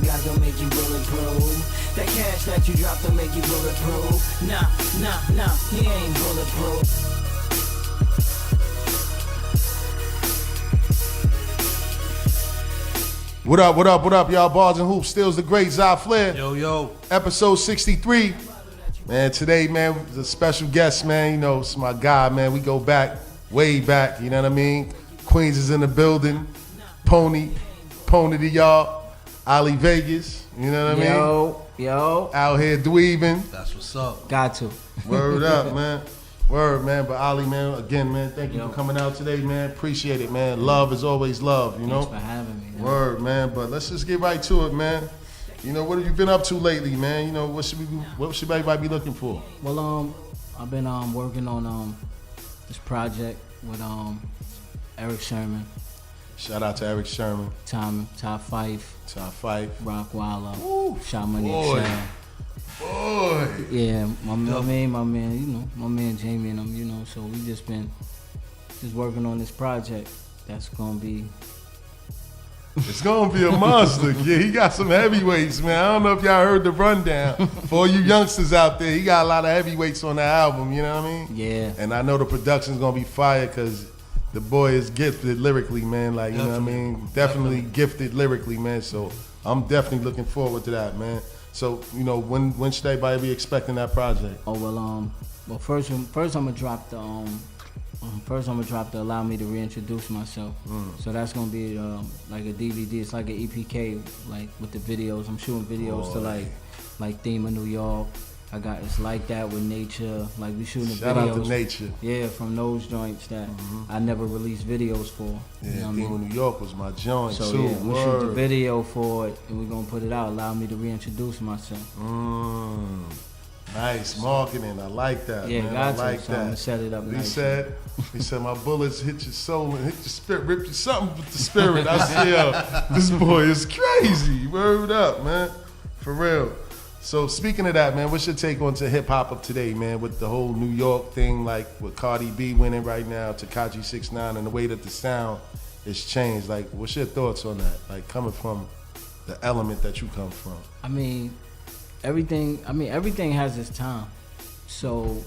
you got don't make you bulletproof. That cash that you drop don't make you bulletproof. Nah, he ain't bulletproof. What up, y'all? Bars and Hoops, SteelsDaGreat Zah Flair. Yo. Episode 63. Man, today, man, was a special guest, man. You know, it's my guy, man. We go back, way back, you know what I mean? Queens is in the building. Pony to y'all. Ali Vegas, you know what I mean? Yo. Out here dweebing. That's what's up. Got to. Word up, man. Word, man. But Ali, man, again, man, thank you for coming out today, man. Appreciate it, man. Love is always love, you know? Thanks for having me. Man. Word, man. But let's just get right to it, man. You know, what have you been up to lately, man? You know, what should everybody be looking for? Well, I've been working on this project with Erick Sermon. Shout out to Erick Sermon. Fyffe. Rockwilder. Shot Money Boy. Excel. Yeah, my man, you know, my man Jamie and them, you know, so we just been working on this project that's gonna be. It's gonna be a monster. Yeah, he got some heavyweights, man. I don't know if y'all heard the rundown. For all you youngsters out there, he got a lot of heavyweights on the album, you know what I mean? Yeah. And I know the production's gonna be fire because the boy is gifted lyrically, man. Like, you know what I mean? Definitely gifted lyrically, man. So I'm definitely looking forward to that, man. So, you know, when should everybody be expecting that project? Oh well, first I'm gonna drop the Allow Me to Reintroduce Myself. So that's gonna be like a DVD. It's like an EPK, like with the videos. I'm shooting videos to like Theme of New York. It's like that with Nature. Like we shooting Shout videos. out to Nature. Yeah, from those joints that I never released videos for. Yeah, you know Theme of New York was my joint so too. Yeah, we shoot the video for it and we're gonna put it out. Allow Me to Reintroduce Myself. Nice marketing. I like that. Yeah, man. got I like to. So I'm that. gonna set it up. He nice. said my bullets hit your soul and hit your spirit, rip you something with the spirit. I said, this boy is crazy. Word up, man. For real. So speaking of that, man, what's your take on to hip hop of today, man, with the whole New York thing, like with Cardi B winning right now, Tekashi 6ix9ine, and the way that the sound has changed? Like, what's your thoughts on that? Like, coming from the element that you come from. I mean, everything has its time. So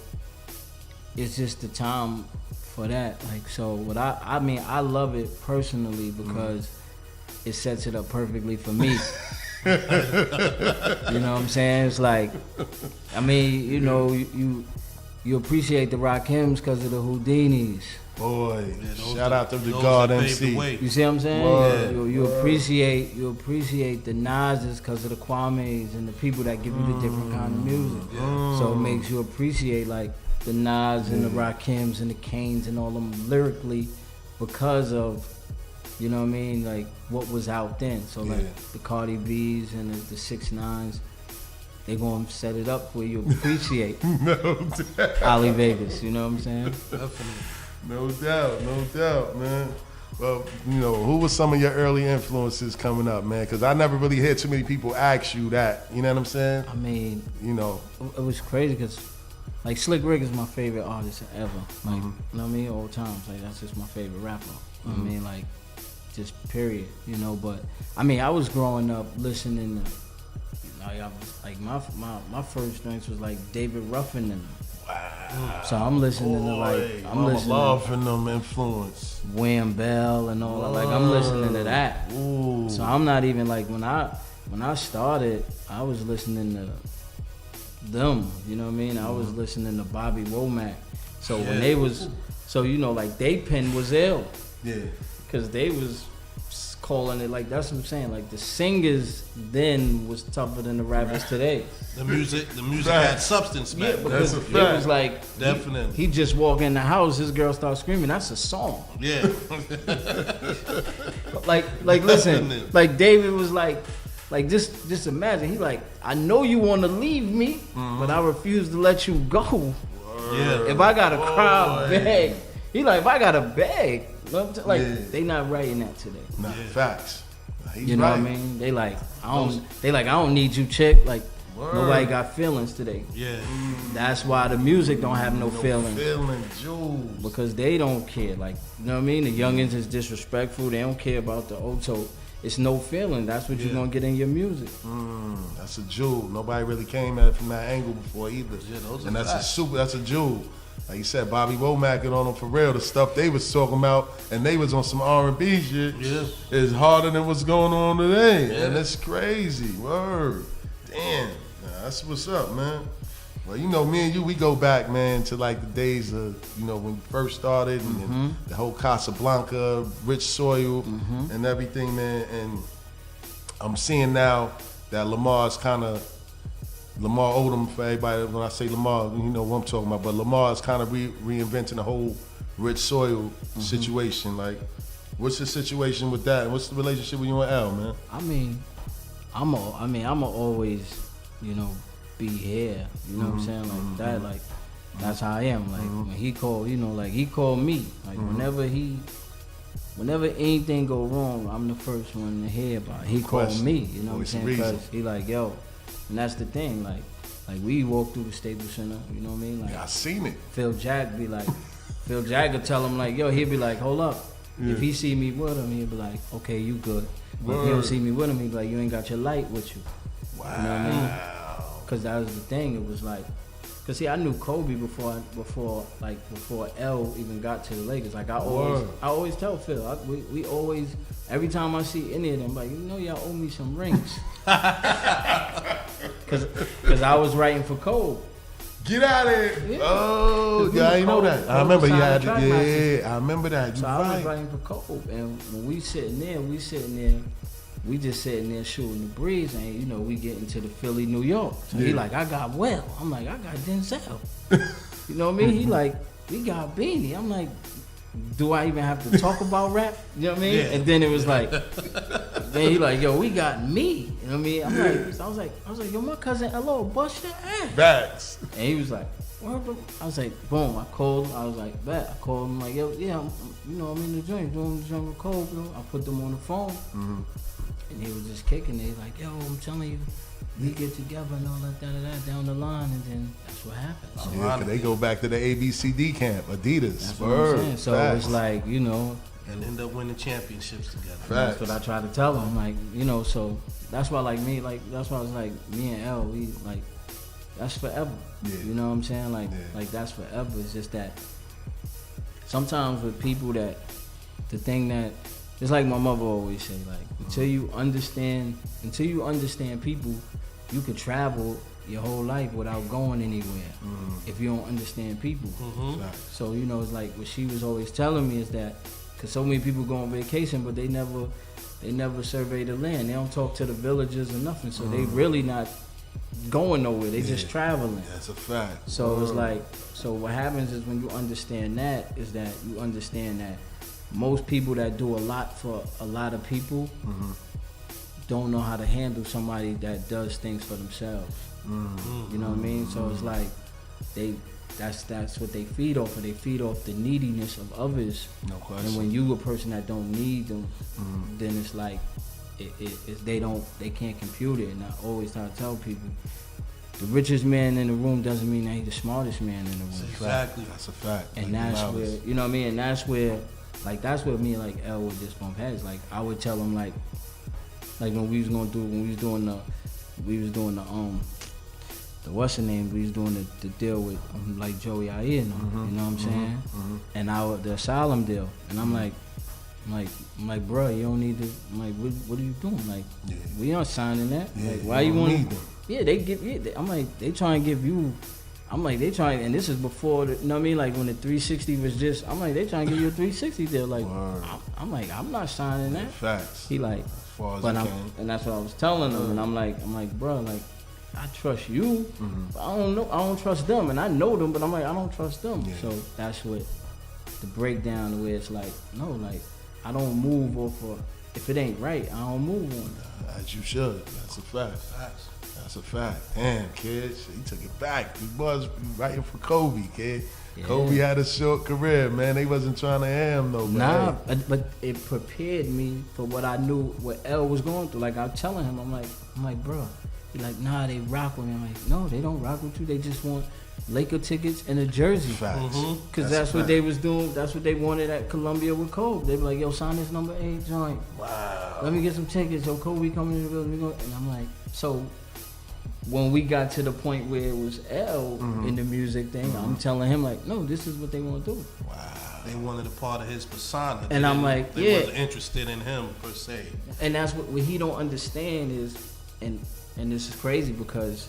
it's just the time for that. Like, so what I love it personally because it sets it up perfectly for me. You know what I'm saying? It's like, I mean, you know, you appreciate the Rakims because of the Houdinis. Boy, shout out to the God MC. You see what I'm saying? You appreciate the NaS's because of the Kwame's and the people that give you the different kind of music. So it makes you appreciate like the NaS and the Rakims and the Kanes and all them lyrically because of, you know what I mean, like what was out then. So like the Cardi B's and the 6ix9ines, they gonna set it up where you appreciate No doubt. Ali Vegas. You know what I'm saying? Definitely. No doubt, man. Well, you know, who was some of your early influences coming up, man? Because I never really heard too many people ask you that. You know what I'm saying? I mean, you know, it was crazy because, like, Slick Rick is my favorite artist ever. Like, you know what I mean? All times. Like, that's just my favorite rapper. You know what I mean? Like, just period. You know, but I mean, I was growing up listening to, like, my first drinks was like David Ruffin and. Wow. So I'm listening to like I'm loving them influence. Wham Bell and all that. Like I'm listening to that. Ooh. So I'm not even like when I started, I was listening to them. You know what I mean? I was listening to Bobby Womack. So when they was, so you know, like they pen was ill. Yeah. Cause they was calling it like, that's what I'm saying. Like the singers then was tougher than the rappers today. The music had substance, man. Yeah, because it was like definitely. He just walk in the house, his girl starts screaming. That's a song. Yeah. like listen, like David was like just imagine. He like, I know you want to leave me, but I refuse to let you go. Yeah. If I gotta cry, beg. He like, if I gotta beg. Like they not writing that today. Nah, facts. He's you know what I mean? They like, I don't need you, chick. Like nobody got feelings today. Yeah. That's why the music don't have no feelings. Jules. Because they don't care. Like, you know what I mean? The youngins is disrespectful. They don't care about the old. So it's no feeling. That's what you're gonna get in your music. That's a jewel. Nobody really came at it from that angle before either. Yeah, those are and that's facts. that's a jewel. Like you said, Bobby Womack on them for real. The stuff they was talking about, and they was on some R&B shit, is harder than what's going on today. Yeah. And it's crazy. Word. Damn. Nah, that's what's up, man. Well, you know, me and you, we go back, man, to like the days of, you know, when you first started and the whole Casablanca, Rich Soil, and everything, man. And I'm seeing now that Lamar's kind of, Lamar Odom, for everybody, when I say Lamar, you know what I'm talking about, but Lamar is kind of reinventing the whole Rich Soil situation. Like, what's the situation with that? What's the relationship with you and L, man? I mean, I'ma always, you know, be here. You know what I'm saying? Like that, like that's how I am. Like when he called, you know, like he called me. Like whenever anything go wrong, I'm the first one to hear about it. He called me, you know what I'm saying? Because he like, yo, and that's the thing, like we walk through the Staples Center, you know what I mean? Like, Yeah, I seen it. Phil Jack be like, Phil Jack would tell him like, yo, he'd be like, hold up. If he see me with him, he'd be like, okay, you good. But if he don't see me with him, he'd be like, you ain't got your light with you. Wow. You know what I mean? Cause that was the thing. It was like, cause see, I knew Kobe before L even got to the Lakers. Like I always tell Phil, we always, every time I see any of them, like, you know, y'all owe me some rings. Cause I was writing for Kobe. Get out of here. Yeah. Oh, yeah, I didn't know that. I remember you had to, I remember that. So I was writing for Kobe, and when we sitting there, we just sitting there shooting the breeze, and you know, we get into the Philly, New York. So he like, I got Will. I'm like, I got Denzel. You know what I mean? He like, we got Beanie. I'm like, do I even have to talk about rap? You know what I mean? Yeah. And then it was like, then he like, yo, we got me. You know what I mean? I'm like, I was like, yo, my cousin L.O. bust your ass. Facts. And he was like, word. I was like, boom. I called him. I was like, bet. I called him like, yo, yeah, I'm in the joint, doing the joint with Cole, bro. I put them on the phone. And he was just kicking it. Like, yo, I'm telling you, we get together and all that, down the line, and then that's what happens. So, Yeah, 'cause they go back to the ABCD camp, Adidas. that's what I'm saying. So Facts. it's like, you know, And end up winning championships together. Facts. that's what I try to tell him. Like, you know, so that's why, like me, like that's why I was like, me and L, we like, that's forever. Yeah. You know what I'm saying? Like, Yeah. like that's forever. It's just that sometimes with people that the thing that it's like my mother always say, like until you understand people, you could travel your whole life without going anywhere if you don't understand people. Facts. So you know, it's like what she was always telling me is that because so many people go on vacation, but they never survey the land. They don't talk to the villagers or nothing. So they really not going nowhere. They just traveling. That's a fact. So it's like, so what happens is when you understand that, is that you understand that most people that do a lot for a lot of people don't know how to handle somebody that does things for themselves. You know what I mean? So it's like that's what they feed off of. They feed off the neediness of others. No question. And when you a person that don't need them, then it's like they can't compute it. And I always try to tell people, the richest man in the room doesn't mean that he's the smartest man in the room. Exactly. That's a fact. And Like that's Morales. where, you know what I mean? And that's where me and like L would just bump heads. Like I would tell him like when we was doing the what's the name? We was doing the deal with like Joey Ayer, you know what I'm saying? And the asylum deal. And I'm like, bro, you don't need to. I'm like, what are you doing? Like, we aren't signing that. Yeah, like, why you you don't want? need them. Yeah, they give. Yeah, I'm like, they try and give you. I'm like, they trying, and this is before, you know what I mean? Like when the 360 was just, I'm like, they trying to give you a 360 deal. Like, I'm like, I'm not signing that. Facts. He like, As far as but you can. and that's what I was telling him, and I'm like, bro, like, I trust you, but I don't trust them, and I know them, but I'm like, I don't trust them. Yeah. So that's what the breakdown where it's like, no, like, I don't move off of, if it ain't right, I don't move on it. As you should. That's a fact. That's a fact. Damn, kid. He took it back. He was writing for Kobe, kid. Yeah. Kobe had a short career, man. They wasn't trying to have him, though. Nah, but it prepared me for what I knew, what L was going through. Like I'm telling him, I'm like, bro, He like, nah, they rock with me. I'm like, no, they don't rock with you. They just want Laker tickets and a jersey. Facts. Cause that's what they was doing. That's what they wanted at Columbia with Kobe. They be like, yo, sign this number 8 joint. Wow. Let me get some tickets. Yo, Kobe coming in the building. And I'm like, so when we got to the point where it was L in the music thing, I'm telling him like, no, this is what they want to do. Wow. They wanted a part of his persona. And I'm like, they yeah. wasn't interested in him per se. And that's what he don't understand is, and this is crazy because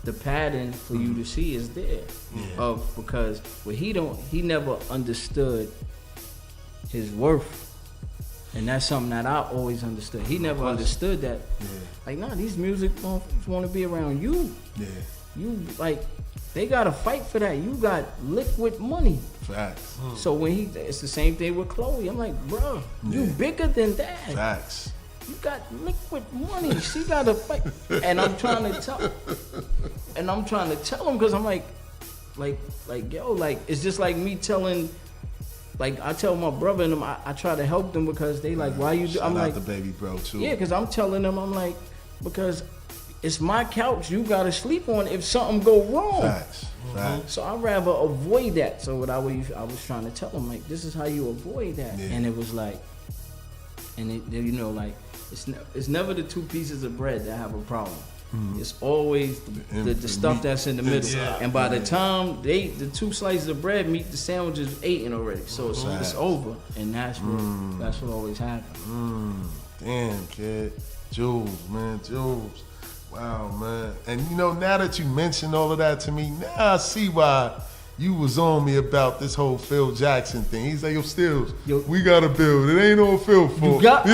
the pattern for you to see is there. Because what he never understood his worth. And that's something that I always understood. He never understood that. Yeah. Like, nah, these music motherfuckers want to be around you. Yeah. You, like, they got to fight for that. You got liquid money. Facts. So when it's the same thing with Chloe. I'm like, bro, you bigger than that. Facts. You got liquid money. She got to fight. And I'm trying to tell him because I'm like, yo, like, it's just like me telling. Like, I tell my brother and them, I try to help them because they like, why you do? I'm like, the baby bro too. Yeah, because I'm telling them, I'm like, because it's my couch you got to sleep on if something go wrong. Facts. Facts. So I'd rather avoid that. So what I was trying to tell them, like, this is how you avoid that. Yeah. And it was like, and it, you know, like, it's never the two pieces of bread that have a problem. It's always the stuff that's in the middle. Yeah. And by the time the 2 slices of bread meet the sandwiches eaten already. So it's over. And that's what always happens. Damn, kid. Jules, man, Jules. Wow, man. And you know, now that you mentioned all of that to me, now I see why you was on me about this whole Phil Jackson thing. He's like, yo, Steels, we gotta build. It ain't all Phil fault. You got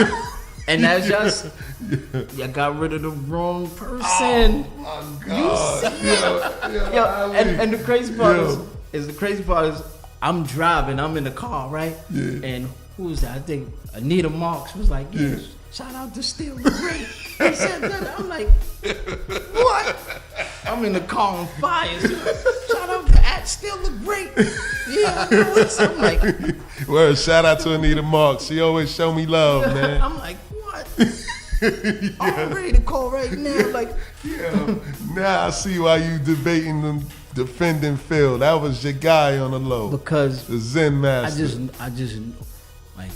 And that's just, you got rid of the wrong person. Oh my God. And the crazy part is I'm driving, I'm in the car, right? Yeah. And who was that? I think Anita Marks was like, yeah. Shout out to SteelsDaGreat. He said that. I'm like, what? I'm in the car on fire. Shout out to SteelsDaGreat. Yeah, I know it's. I'm like, well, shout out to Anita Marks. She always show me love, man. I'm like, what? I'm ready to call right now. Like, now I see why you debating them, defending Phil. That was your guy on the low. Because the Zen master. I just like,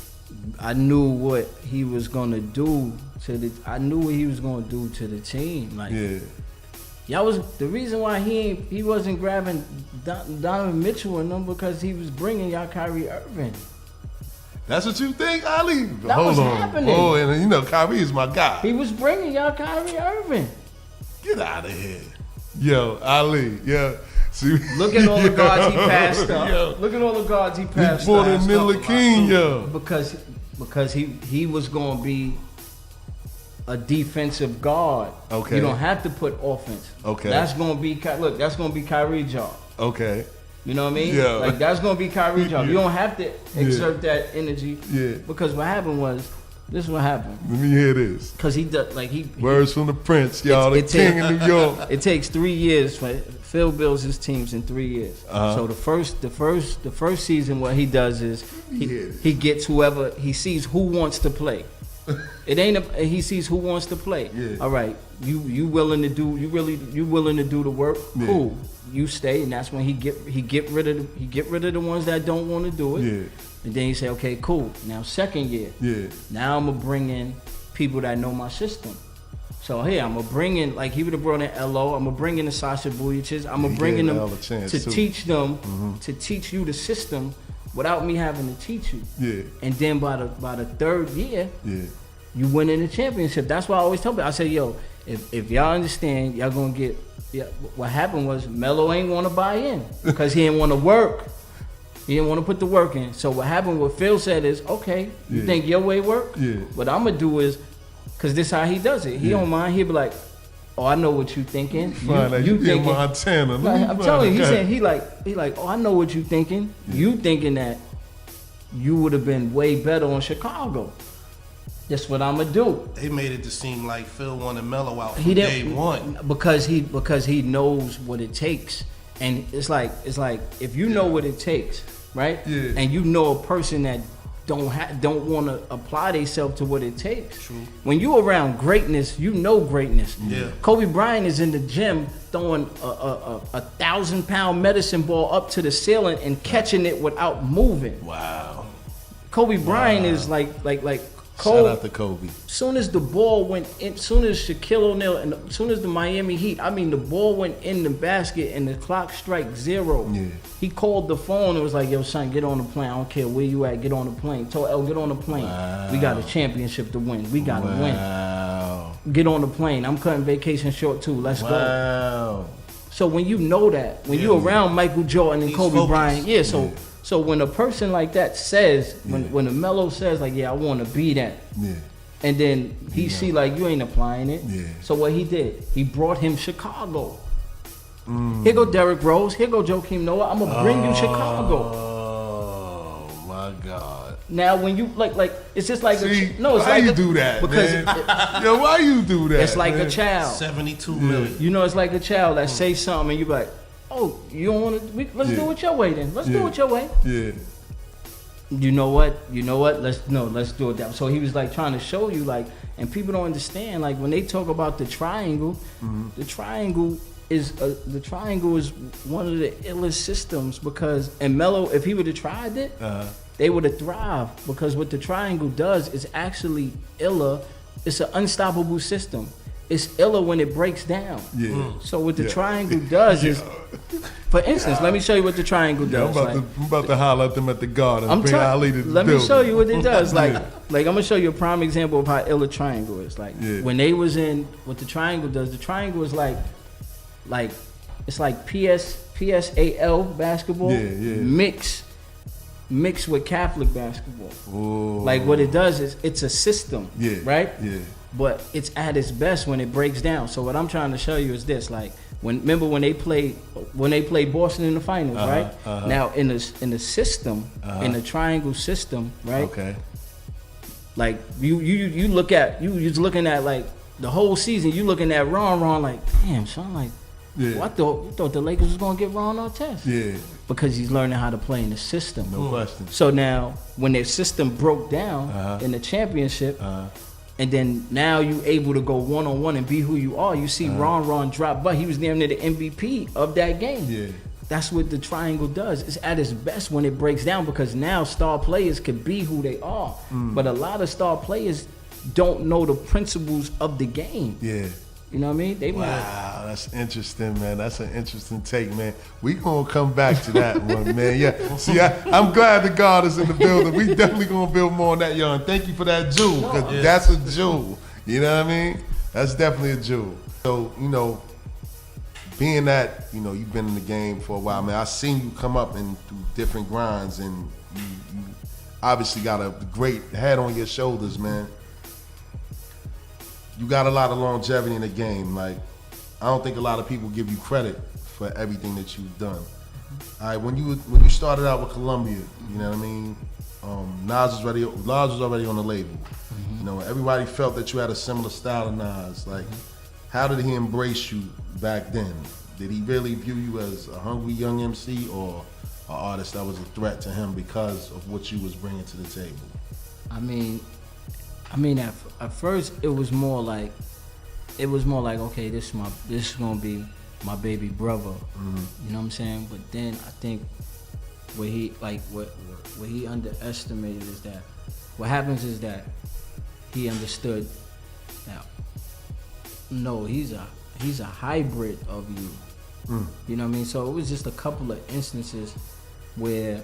I knew what he was gonna do to the team. Like, y'all was the reason why he wasn't grabbing Donovan Mitchell and them because he was bringing y'all Kyrie Irving. That's what you think, Ali? That was happening. Oh, and you know Kyrie is my guy. He was bringing y'all Kyrie Irving. Get out of here, yo, Ali, yo. See, look at all the guards he passed up. Yo. Look at all the guards he passed up. He brought in Miller King, yo. Because he was gonna be a defensive guard. Okay. You don't have to put offense. Okay. That's gonna be that's gonna be Kyrie's job. Okay. You know what I mean? Yeah. Like, that's gonna be Kyrie's job. You don't have to exert that energy. Yeah. Because what happened was, this is what happened. Let me hear this. Because he words from the Prince, y'all. The king of New York. It takes 3 years for Phil builds his teams in 3 years. So the first season, what he does is he gets whoever he sees who wants to play. It ain't he sees who wants to play. Yeah. All right, you willing to do the work? Yeah. Cool. You stay, and that's when he get rid of the ones that don't want to do it. Yeah. And then you say, okay, cool. Now second year. Yeah. Now I'm gonna bring in people that know my system. So hey, I'm gonna bring in, like, he would have brought in LO. I'm gonna bring in the Sasha Vujacic. I'm gonna bring in them to teach them to teach you the system without me having to teach you. Yeah. And then by the third year, you win in the championship. That's why I always tell people. I say, yo, if y'all understand, y'all gonna get. Yeah. What happened was Melo ain't want to buy in because he didn't want to work. He didn't want to put the work in. So what happened? What Phil said is, okay, you think your way work? Yeah. What I'm gonna do is, cause this how he does it. He don't mind. He'll be like, oh, I know what you thinking. You thinking Montana? Like, I'm telling you, he said he like, oh, I know what you thinking. Yeah. You thinking that you would have been way better on Chicago. That's what I'm gonna do. They made it to seem like Phil wanted Melo out from day one because he knows what it takes, and it's like if you know what it takes, right? Yeah. And you know a person that don't want to apply themselves to what it takes. True. When you around greatness, you know greatness. Yeah. Kobe Bryant is in the gym throwing a 1,000-pound medicine ball up to the ceiling and catching it without moving. Wow. Kobe Bryant is like Shout out to Kobe. Soon as the ball went in, soon as Shaquille O'Neal and soon as the Miami Heat, I mean the ball went in the basket and the clock strike 0. Yeah. He called the phone and was like, "Yo, son, get on the plane. I don't care where you at. Get on the plane. Told El, get on the plane. Wow. We got a championship to win. We got to Wow. win. Get on the plane. I'm cutting vacation short too. Let's go." Wow. So when you know that, when you're around Michael Jordan and He's Kobe focused. Bryant, so when a person like that says, when a Melo says like, "Yeah, I want to be that," Yeah. and then he see like you ain't applying it. Yeah. So what he did, he brought him Chicago. Here go Derrick Rose. Here go Joakim Noah. I'm gonna bring you Chicago. Oh my God. Now when you like, it's just like See, it's why like you do that, because man? Yo, why you do that? it's like man? a child. 72 million. You know, it's like a child that say something and you be like, "Oh, you don't want to? Let's do it your way then. Let's do it your way." Yeah. You know what? Let's do it that. So he was like trying to show you like, and people don't understand like when they talk about the triangle, the triangle is one of the illest systems because and Melo, if he would have tried it, they would have thrived because what the triangle does is actually iller. It's an unstoppable system. It's iller when it breaks down. Yeah. So what the triangle does is, for instance, let me show you what the triangle Yeah, does. I'm about to holler at them at the garden. Bring Ali to the Let me building. show you what it does. Like I'm gonna show you a prime example of how ill a triangle is. Like when they was in what the triangle does. The triangle is like it's like PSAL basketball mixed with Catholic basketball. Ooh. Like what it does is it's a system. Yeah. Right. Yeah. But it's at its best when it breaks down. So what I'm trying to show you is this: like remember when they played Boston in the finals, right? Now in the system, in the triangle system, right? Okay. Like you look at you just looking at like the whole season. You looking at Ron like, damn, son, like, well, I thought the Lakers was gonna get Ron Artest. Yeah. Because he's learning how to play in the system. No question. So now when their system broke down in the championship. And then now you able to go one-on-one and be who you are. You see Ron drop, but he was damn near the MVP of that game. Yeah. That's what the triangle does. It's at its best when it breaks down because now star players could be who they are. But a lot of star players don't know the principles of the game. Yeah. You know what I mean? They Wow, that's interesting, man. That's an interesting take, man. We gonna come back to that one, man. Yeah. See, I'm glad the God is in the building. We definitely gonna build more on that, y'all. And thank you for that jewel, because that's a jewel. You know what I mean? That's definitely a jewel. So, being that, you've been in the game for a while, man, I seen you come up and through different grinds, and you obviously got a great head on your shoulders, man. You got a lot of longevity in the game. Like, I don't think a lot of people give you credit for everything that you've done. All right, when you started out with Columbia, you know what I mean? NaS was already on the label. Everybody felt that you had a similar style to NaS. Like, how did he embrace you back then? Did he really view you as a hungry young MC or an artist that was a threat to him because of what you was bringing to the table? I mean, at first it was more like, okay, this is gonna be my baby brother. You know what I'm saying? But then I think what he underestimated is that what happens is that he understood that no, he's a hybrid of you. You know what I mean? So it was just a couple of instances where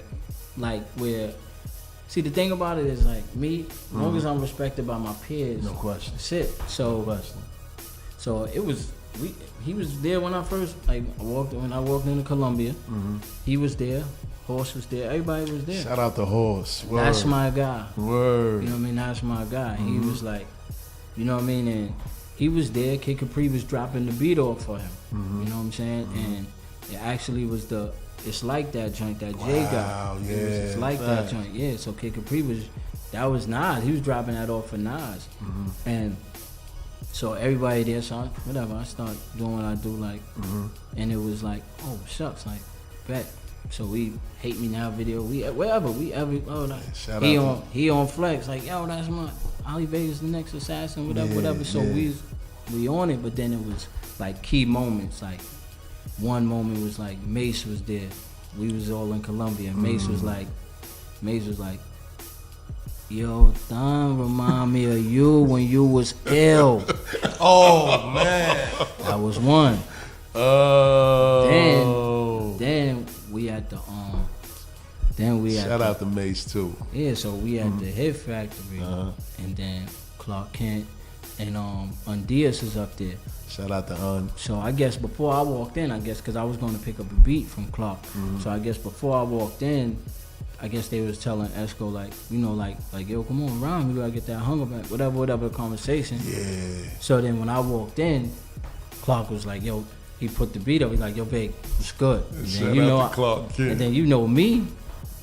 see, the thing about it is, like, me, as long as I'm respected by my peers, No question. that's it. So, No question. so it was, he was there when I first, when I walked into Columbia. He was there, Horse was there, everybody was there. Shout out to Horse. Word. That's my guy. Word. You know what I mean? That's my guy. He was like, you know what I mean? And he was there. Kid Capri was dropping the beat off for him. You know what I'm saying? And it actually was It's Like That joint that Jay got. Wow, yeah. It's Like That joint, yeah. So Kid Capri that was NaS. He was dropping that off for NaS. And so everybody there, so I start doing what I do, like, and it was like, oh, shucks, like, bet. So we Hate Me Now video, we wherever, we every, oh, like, Shout he out on Flex, like, yo, that's my, Ali Vegas the next assassin, whatever. So we on it, but then it was like key moments, like one moment was like Mace was there. We was all in Colombia, and Mace was like, yo, Don remind me of you when you was ill. Oh man, That was one. Oh. Then we at the Shout out to Mace too. Yeah, so we at the Hit Factory, and then Clark Kent and Undias is up there. Shout out to Un. So I guess before I walked in, because I was going to pick up a beat from Clark. So I guess before I walked in, I guess they was telling Esco like, you know, like yo, come on, Rhyme, we gotta get that hunger back, whatever the conversation. Yeah. So then when I walked in, Clark was like, yo, he put the beat up. He's like, yo, babe, it's good. And Shout then, you know, out to Clark Kent. and then you know me,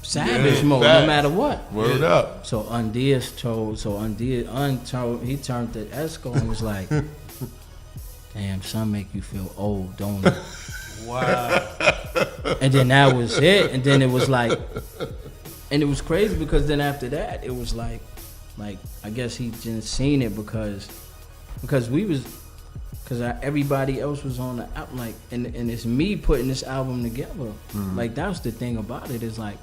savage mode, no matter what. Word up. So Undias he turned to Esco and was like, damn, son make you feel old, don't it? wow. And then that was it. And then it was like, and it was crazy because then after that, it was like I guess he just seen it because everybody else was on the album, like, and it's me putting this album together. Like, that's the thing about it, is like,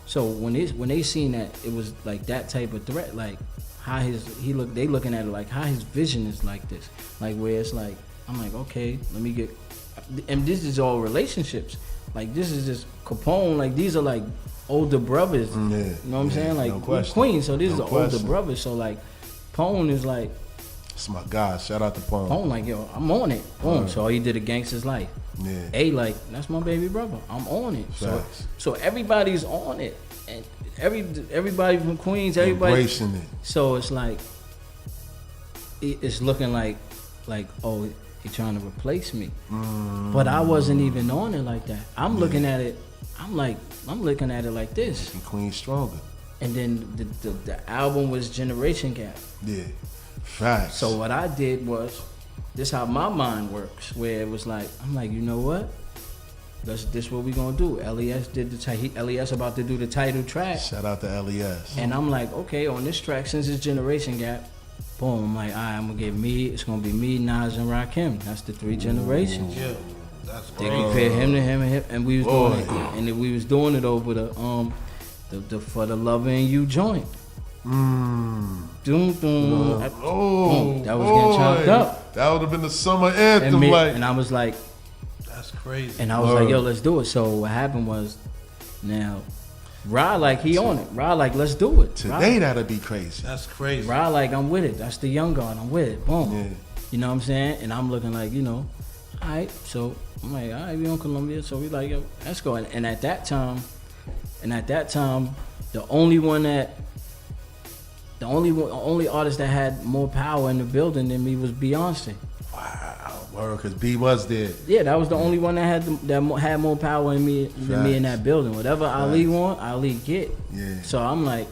so when they seen that, it was like that type of threat, like how they looking at it like how his vision is like this, like where it's like, I'm like, okay, let me get, and this is all relationships, like this is just Capone, like these are like older brothers, you know what I'm saying, like we're Queens, so these are older brothers, so like Pone is like, it's my guy. Shout out to Pone. Pone like, yo, I'm on it. Boom. So he did A Gangster's Life. Yeah. A, like, that's my baby brother. I'm on it. So everybody's on it, and everybody from Queens, everybody embracing it. So it's like, it's looking like oh, he trying to replace me. But I wasn't even on it like that. I'm looking at it. I'm looking at it like this. And Queens stronger. And then the album was Generation Gap. Yeah. Facts. So what I did was, this how my mind works, where it was like, I'm like, you know what? This what we gonna do. LES did LES about to do the title track. Shout out to LES. And I'm like, okay, on this track, since it's Generation Gap, boom, I'm like, all right, I'm gonna get it's gonna be me, Nas, and Rakim. That's the 3 generations. Yeah, that's They great. compared him to him, and we was doing it, and we was doing it over the For the Lover in You joint. Doom, doom. That was getting chopped up. That would have been the summer anthem, and I was like, That's crazy. and I was like, yo, let's do it. So what happened was, now, Rod like he on it. Rod like, let's do it. Today that'd be crazy. That's crazy. Rod like, I'm with it. That's the young guard. I'm with it. Boom. Yeah. You know what I'm saying? And I'm looking like, you know, all right. So I'm like, all right, we on Columbia. So we like, yo, let's go. And at that time, the only artist that had more power in the building than me was Beyonce. Wow, word, because B was there. Yeah, that was the only one that had more power in me than me in that building. Whatever Ali want, Ali get. Yeah. So I'm like,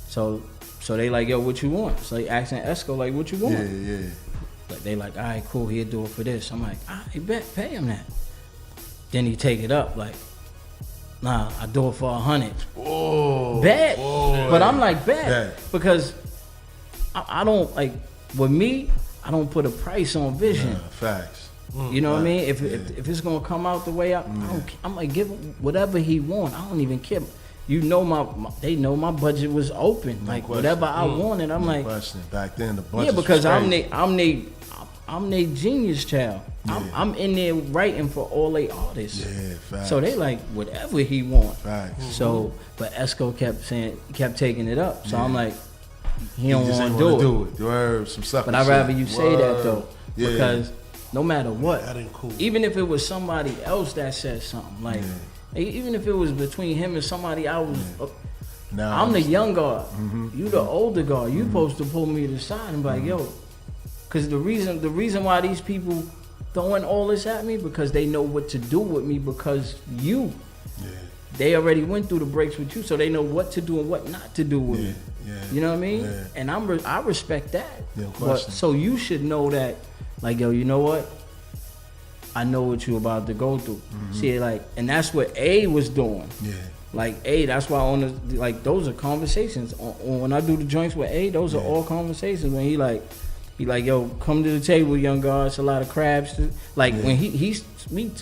so they like, yo, what you want? So they asking Esco like, what you want? Yeah. Like they like, all right, cool, he'll do it for this. I'm like, all right, bet, pay him that. Then he take it up like, nah, I do it for 100. Whoa. Bet. Boy. But I'm like, bet. Because I don't, like, with me, I don't put a price on vision. Facts. You know what I mean? If it's gonna come out the way I'm like, give him whatever he want. I don't even care. You know they know my budget was open. No like question. whatever I wanted, I'm like, question. Back then the budget. yeah, because was I'm they genius child. Yeah. I'm in there writing for all they artists. Yeah, facts. So they like whatever he want. Facts. So, but Esco kept taking it up. So I'm like, he don't just want ain't to wanna do it. Do it. Some sucker But I'd rather you say that though, Yeah. because no matter what, That ain't cool. even if it was somebody else that said something, like even if it was between him and somebody, I'm the young guard, you the older guard. You supposed to pull me to the side and be like, yo, because the reason why these people throwing all this at me, because they know what to do with me, because they already went through the breaks with you, so they know what to do and what not to do with me. You know what I mean? Yeah. And I respect that. No But, question. so you should know that, like, yo, you know what? I know what you about to go through. See, like, and that's what A was doing. Yeah. Like A, that's why on the, like, those are conversations. When I do the joints with A, those are all conversations. When he like, yo, come to the table, young guy. It's a lot of crabs. Like when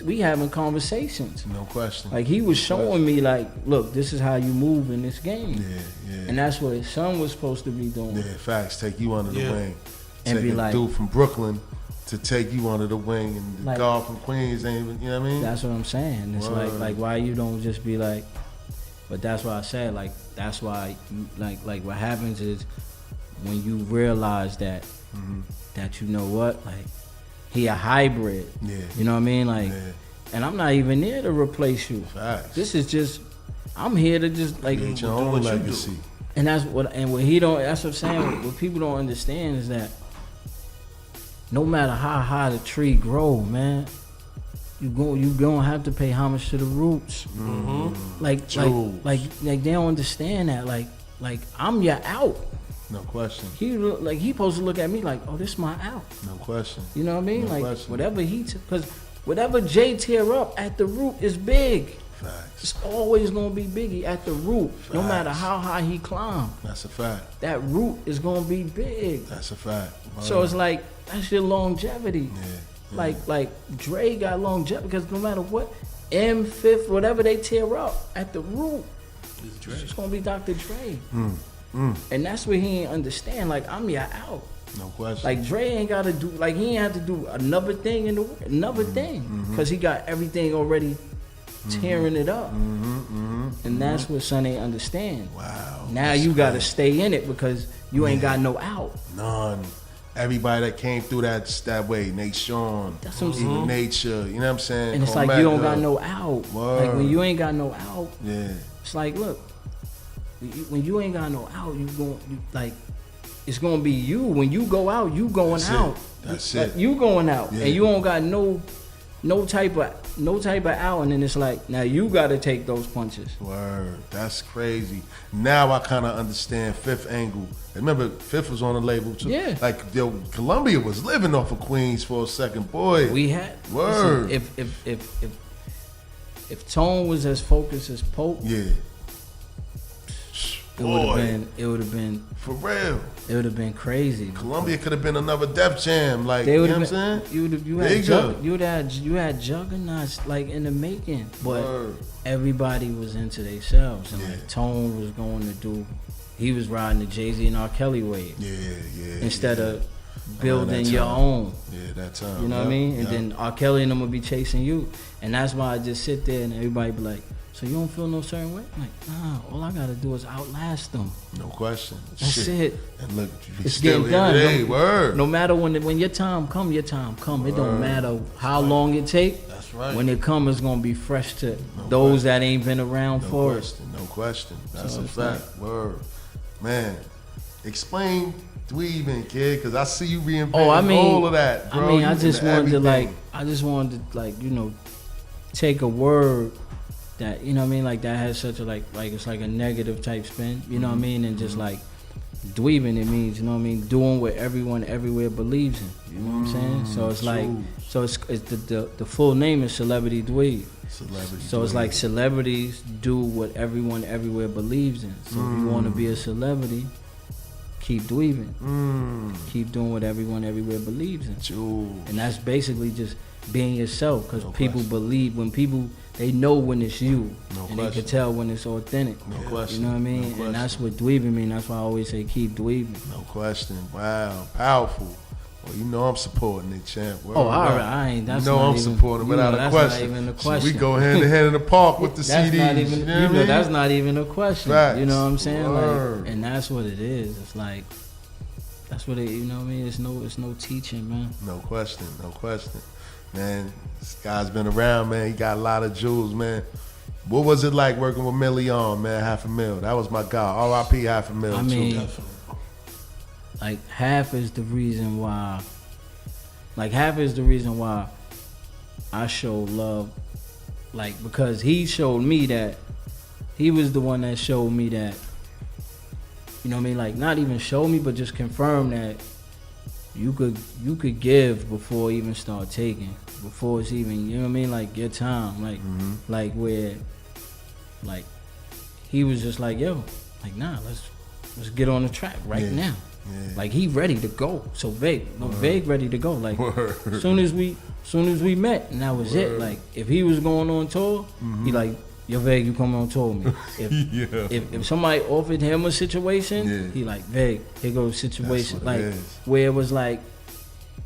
we having conversations. No question. Like he was showing me, like, look, this is how you move in this game. Yeah. And that's what his son was supposed to be doing. Yeah, facts. Take you under the wing. And take be a like, dude from Brooklyn to take you under the wing, and the like, guy from Queens ain't even, you know what I mean? That's what I'm saying. It's like why you don't just be like, but that's why I said, like, that's why, like what happens is when you realize that, that you know what, like, he a hybrid. Yeah. You know what I mean? Like, and I'm not even there to replace you. Facts. This is just, I'm here to just like Get your own legacy. And that's what he don't. That's what I'm saying. What people don't understand is that no matter how high the tree grow, man, you gonna have to pay homage to the roots. Like they don't understand that. Like I'm your out. No question. He supposed to look at me like, oh, this my out. No question. You know what I mean? No like question. whatever because whatever Jay tear up at the root is big. Facts. It's always gonna be Biggie at the root, no Facts. matter how high he climb. That's a fact. That root is gonna be big. That's a fact. So it's like that's your longevity. Yeah. Like Dre got longevity because no matter what, Fyffe, whatever they tear up at the root, it's gonna be Dr. Dre. And that's what he ain't understand. Like I'm your out. No question. Like Dre ain't gotta do, like he ain't have to do another thing thing because he got everything already tearing it up. And that's what Son ain't understand. Wow. Now you gotta stay in it because you ain't got no out. None. Everybody that came through that way, Nate Sean, That's what I'm even saying. Nature, you know what I'm saying? And it's like you don't got no out. Word. Like when you ain't got no out, it's like look, when you ain't got no out, like it's gonna be you. When you go out, you going That's out. That's like, it. You going out, Yeah. and you don't got no type of out, and then it's like now you got to take those punches. Word, that's crazy. Now I kind of understand Fyffe angle. Remember, Fyffe was on the label too. Yeah. Like yo, Columbia was living off of Queens for a second, boy. We had Word. Listen, if Tone was as focused as Pope, Yeah. it would have been for real. It would have been crazy. Columbia could have been another Def Jam, like They you would know have what I'm been. saying? You had juggernauts like in the making, but Word. everybody was into themselves, and Yeah. like Tone was going to do. He was riding the Jay-Z and R. Kelly wave Yeah. instead yeah. of building that your time. own. Yeah, that time. You know what I mean? And yeah. then R. Kelly and them would be chasing you, and that's why I just sit there and everybody be like, "So you don't feel no certain way?" I'm like, nah, all I gotta do is outlast them. No question. That's Shit. it. And look, we It's still getting here done. today. Word. No matter when your time come, your time come. It don't matter how long it take. That's right. When it come, it's gonna be fresh to No those that ain't been around No for it. question. No question. That's So a it's fact. Word. Man, explain Dweebin, kid, because I see you reinventing Oh, I mean, all of that, bro. I mean, You I just into wanted to everything. you know, take a word that, you know what I mean, like that has such a like it's like a negative type spin, you know what I mean, and just like dweebing, it means, you know what I mean, doing what everyone everywhere believes in, you know what I'm saying? So it's like, so it's the full name is Celebrity Dweeb. Celebrity. So it's Dweeb. like celebrities do what everyone everywhere believes in. So if you want to be a celebrity, keep dweebing. Keep doing what everyone everywhere believes in. And that's basically just being yourself, because people believe when people, they know when it's you, and they can tell when it's authentic. No question. You know what I mean? No question. And that's what dweebing mean. That's why I always say keep dweebing. No question. Wow. Powerful. Well, you know I'm supporting it, champ. Word Oh, up. I ain't. That's you know not I'm even, supporting you know, without a that's question. Not even a So question. we go hand in hand in the park with the That's CDs. not even, you know what I mean? that's not even a question. Facts. You know what I'm saying? Word. Like, and that's what it is. It's like, that's what it. You know what I mean? It's no teaching, man. No question. No question. Man, this guy's been around, man. He got a lot of jewels, man. What was it like working with Million, man? $500,000. That was my guy. R.I.P. $500,000 I mean, too. like half is the reason why. Like half is the reason why I show love. Like, because he showed me that. He was the one that showed me that. You know what I mean? Like, not even show me, but just confirm that you could give before even start taking, before it's even, you know what I mean, like your time, like where, like he was just like, yo, like nah, let's get on the track right now. Yeah. Like he ready to go. So Vague ready to go. Like soon as we met, and that was it. Like if he was going on tour, he like, yo Vague, you come on tour with me. If somebody offered him a situation, he like, Vague, here goes a situation. Like where it was like,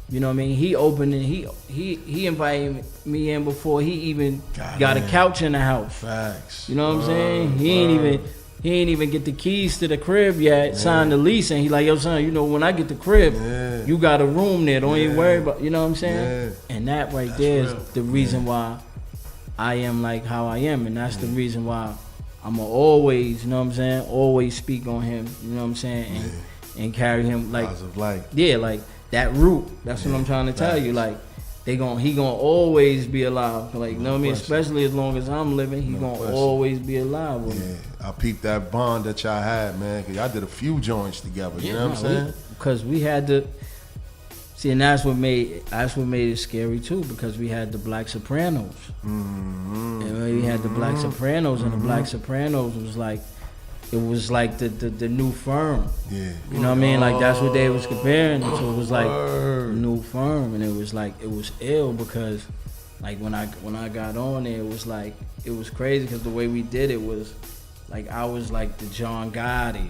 you know what I mean? He opened it. He invited me in before he even got a couch in the house. Facts. You know what I'm saying? He ain't even get the keys to the crib yet, signed the lease, and he like, yo son, you know, when I get the crib, you got a room there, don't even worry about, you know what I'm saying? And that that's there is the reason why I am like how I am, and that's the reason why I'ma always, you know what I'm saying, always speak on him, you know what I'm saying, and carry him like, like that root, that's what I'm trying to tell you, like, he gonna always be alive, like, you know what I mean, especially as long as I'm living, he gonna always be alive with me. I peeped that bond that y'all had, man, cause y'all did a few joints together, you know what I'm saying? Because we had to, see, and that's what made it scary too, because we had the Black Sopranos. And we had the Black Sopranos, and the Black Sopranos was like, it was like the new firm. You know what I mean? Like that's what they was comparing. So it was like the new firm, and it was like, it was ill because like when I got on there, it was like, it was crazy because the way we did it was like, I was like the John Gotti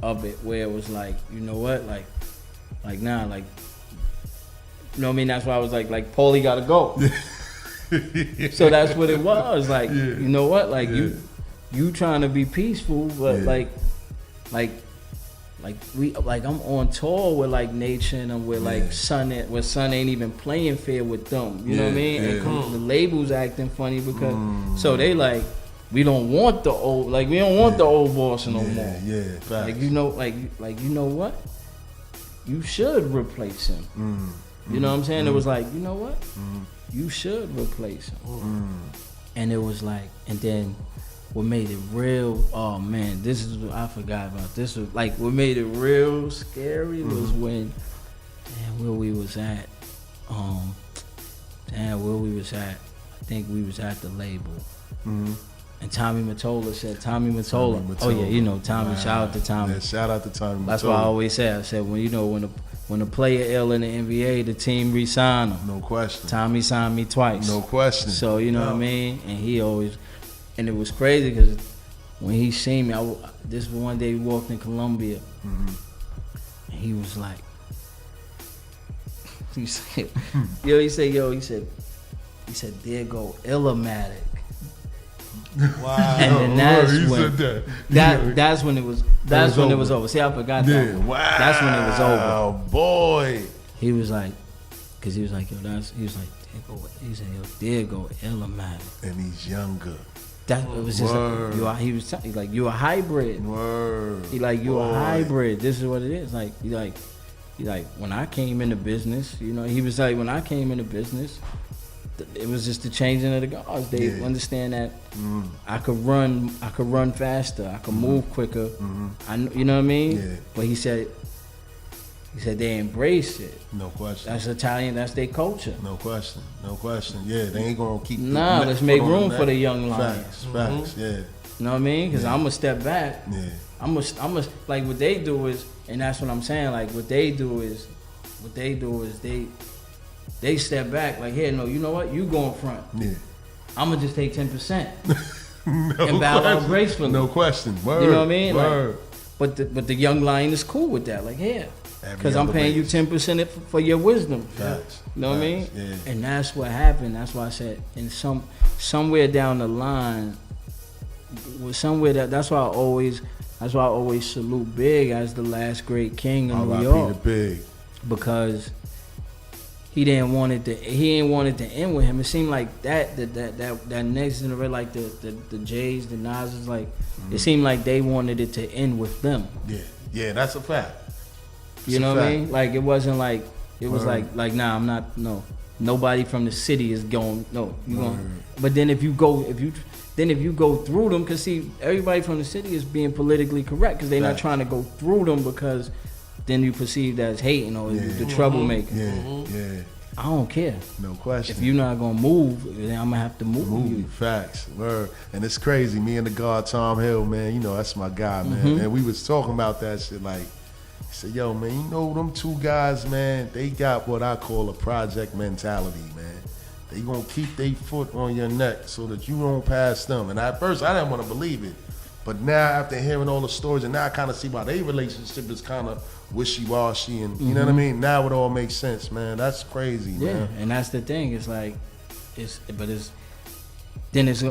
of it, where it was like, you know what, like nah, like, you know what I mean? That's why I was like Paulie gotta go. So that's what it was. Like, you know what? Like you trying to be peaceful, but like we, like I'm on tour with like Nation and with like Sun ain't even playing fair with them. You know what I mean? And the label's acting funny because so they like, we don't want the old, like we don't want the old boss no more. Like you know, like you know what? You should replace him. You know what I'm saying? It was like, you know what? You should replace him. And it was like, and then what made it real, oh man, this is what I forgot about. This was like, what made it real scary was when, where we was at. Where we was at. I think we was at the label. And Tommy Matola said, Tommy Matola. Oh yeah, you know Tommy. Shout out to Tommy. Yeah, shout out to Tommy. That's what I always say. I said, when you know when a player ill in the NBA, the team re-sign him. No question. Tommy signed me twice. No question. So you know what I mean. And he always, and it was crazy because when he seen me, this was one day we walked in Columbia, and he was like, he said, he said, there go Illmatic. Wow. And then that's when it was over. See, I forgot that. Wow. That's when it was over. Oh boy. He was like, cause he was like, yo, there go Illmatic. And he's younger. That it was just like, he was telling like, you a hybrid. Word. He like, you a hybrid. This is what it is. Like, he like when I came into business, you know, he was like, when I came into business, it was just the changing of the guards. They understand that I could run faster, I could move quicker. You know what I mean? Yeah. But he said they embrace it. No question. That's Italian. That's their culture. No question. No question. Yeah, they ain't gonna keep. Nah, let's make room for the young lions. Facts. Yeah. You know what I mean? Because I'm gonna step back. Yeah. I'm gonna like what they do is, and that's what I'm saying. Like what they do is they step back, like, here, no, you know what? You go in front. Yeah. I'm going to just take 10% and bow out gracefully. No question. Word. You know what I mean? Word. Like, but the young lion is cool with that. Like, yeah. Because I'm paying you 10% for your wisdom. Facts. You know what I mean? Yeah. And that's what happened. That's why I said, in somewhere down the line, that's why I always salute Big as the last great king of New York. The Big. Because he didn't want it to end with him. It seemed like that next generation, like the Jays, the NaS's, like it seemed like they wanted it to end with them. Yeah, that's a fact. You know what I mean? Like it wasn't like it was like nah, I'm not, no, nobody from the city is going, no, you going. But then if you go through them, because see, everybody from the city is being politically correct because they're not trying to go through them because then you perceived as hating or the troublemaker. Yeah. I don't care. No question. If you're not gonna move, then I'm gonna have to move you. Facts. Word. And it's crazy. Me and the guard Tom Hill, man, you know, that's my guy, man. And we was talking about that shit like, he said, yo, man, you know them two guys, man, they got what I call a project mentality, man. They gonna keep their foot on your neck so that you don't pass them. And at first, I didn't want to believe it. But now, after hearing all the stories, and now I kind of see why their relationship is kind of wishy-washy, and you know what I mean? Now it all makes sense, man. That's crazy, man. Yeah, and that's the thing. It's like,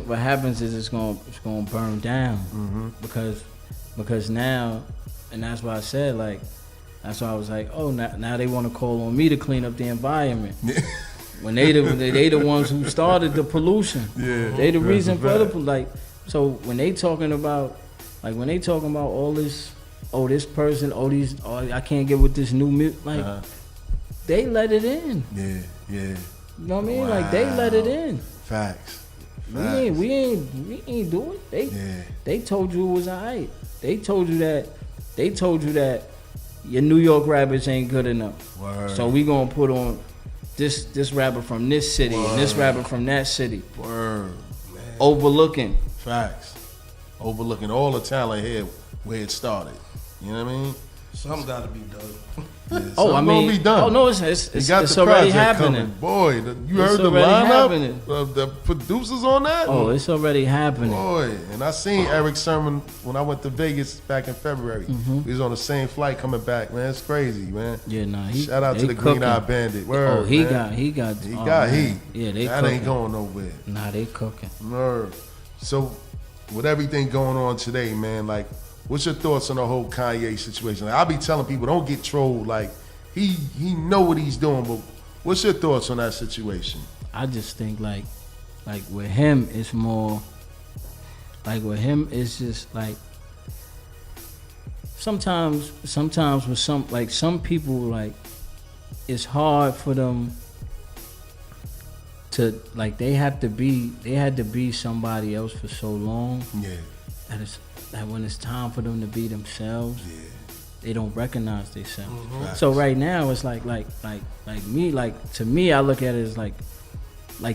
what happens is it's gonna burn down because now, and that's why I said like, that's why I was like, oh, now they want to call on me to clean up the environment. When they the ones who started the pollution. Yeah, they the reason for the like. So when they talking about all this, this person, I can't get with this new music, like they let it in. Yeah. You know what I mean? Wow. Like they let it in. Facts. We ain't do it. They told you it was alright. They told you that your New York rappers ain't good enough. Word. So we gonna put on this rapper from this city and this rapper from that city. Word. Man. Overlooking. Facts. Overlooking all the talent here where it started. You know what I mean? Something got to be done. Be done. Oh no, it's already happening. Coming. Boy, you heard the lineup of the producers on that? Oh, it's already happening. Boy, and I seen Erick Sermon when I went to Vegas back in February. We was on the same flight coming back, man. It's crazy, man. Yeah, nah. Shout out to the Green Eye Bandit. Word, he man. got heat. Yeah, they that cooking. ain't going nowhere. Nah, they cooking. Word. So, with everything going on today, man, like, what's your thoughts on the whole Kanye situation? Like, I be telling people, don't get trolled. Like, he know what he's doing, but what's your thoughts on that situation? I just think like with him, it's more like with him, it's just like sometimes with some people, like it's hard for them to like they had to be somebody else for so long. Yeah. That when it's time for them to be themselves, they don't recognize themselves. So right now it's like me, like to me, I look at it as like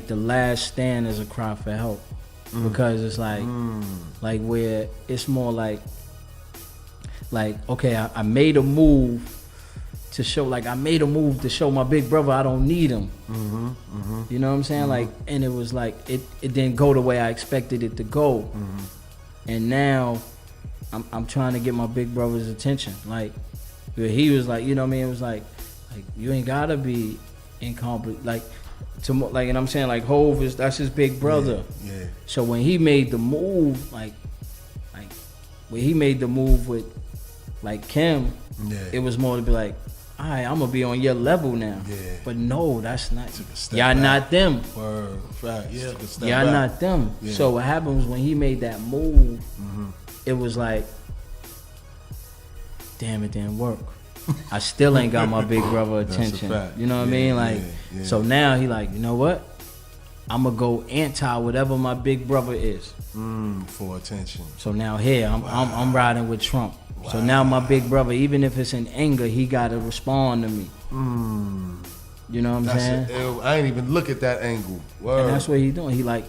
the last stand is a cry for help, because it's like where it's more like okay, I made a move to show my big brother I don't need him. You know what I'm saying? Like, and it was like it didn't go the way I expected it to go. And now I'm trying to get my big brother's attention. Like, he was like, you know what I mean? It was like you ain't gotta be incompetent. Like, and I'm saying, like, Hov that's his big brother. Yeah. So when he made the move, like when he made the move with like Kim, it was more to be like, all right, I'm gonna be on your level now. Yeah. But no, that's not. Y'all not them. Word. Fact. Yeah. Y'all not them. Yeah. So what happened was when he made that move, it was like, damn, it didn't work. I still ain't got my big brother attention. You know what I mean? Like, so now he like, you know what? I'm gonna go anti whatever my big brother is. For attention. So now here I'm riding with Trump. Wow. So now my big brother, even if it's in anger, he gotta respond to me. You know what I'm saying? I ain't even look at that angle. Word. And that's what he doing. He like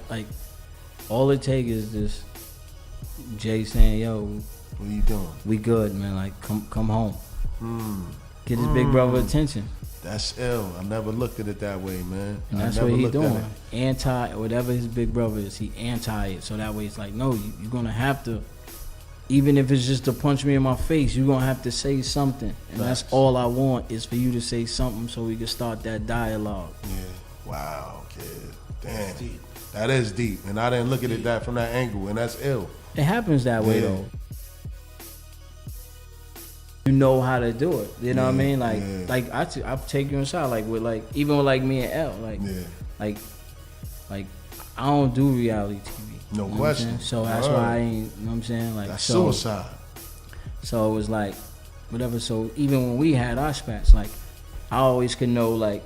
all it take is this Jay saying, yo, what you doing? We good, man. Like, come home. Get his big brother attention. That's ill. I never looked at it that way, man. And that's what he doing. Anti whatever his big brother is, he anti it. So that way it's like, no, you're gonna have to, even if it's just to punch me in my face, you're gonna have to say something. And that's all I want is for you to say something so we can start that dialogue. Yeah. Wow, kid. Damn. Deep. That is deep. And I didn't look at it that from that angle, and that's ill. It happens that way though. You know how to do it. You know what I mean? Like I take you inside. Like with even with like me and L. Like I don't do reality TV. No question. So that's why I ain't. You know what I'm saying? Like, that's suicide. So it was like whatever. So even when we had our spats, like I always could know I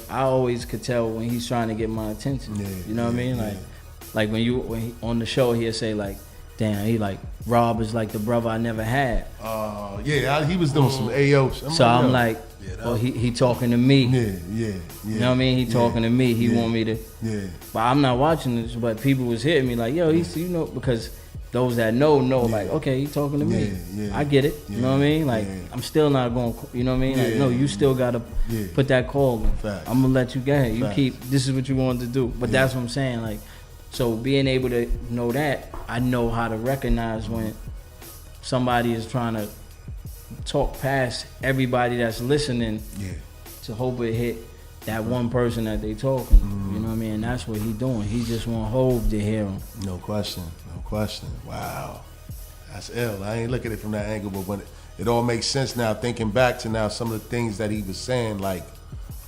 always could tell when he's trying to get my attention. You know what I mean? Like when he on the show he'll say like, damn, he like, Rob is like the brother I never had. Yeah, he was doing some AO. So I'm like, oh, he talking to me. Yeah. You know what I mean? He talking to me. He want me to. Yeah. But I'm not watching this. But people was hitting me like, yo, he's, you know, because those that know, like, okay, he talking to me. Yeah. I get it. You know what I mean? Like, I'm still not going. You know what I mean? Like, no, you still gotta put that call in. Facts. I'm gonna let you go ahead. You Facts. keep. This is what you wanted to do. But that's what I'm saying. Like, so being able to know that, I know how to recognize when somebody is trying to talk past everybody that's listening to hope it hit that one person that they talking. You know what I mean? And that's what he doing. He just want Hov to hear him. No question. Wow. That's ill. I ain't look at it from that angle, but when it all makes sense now, thinking back to now some of the things that he was saying, like,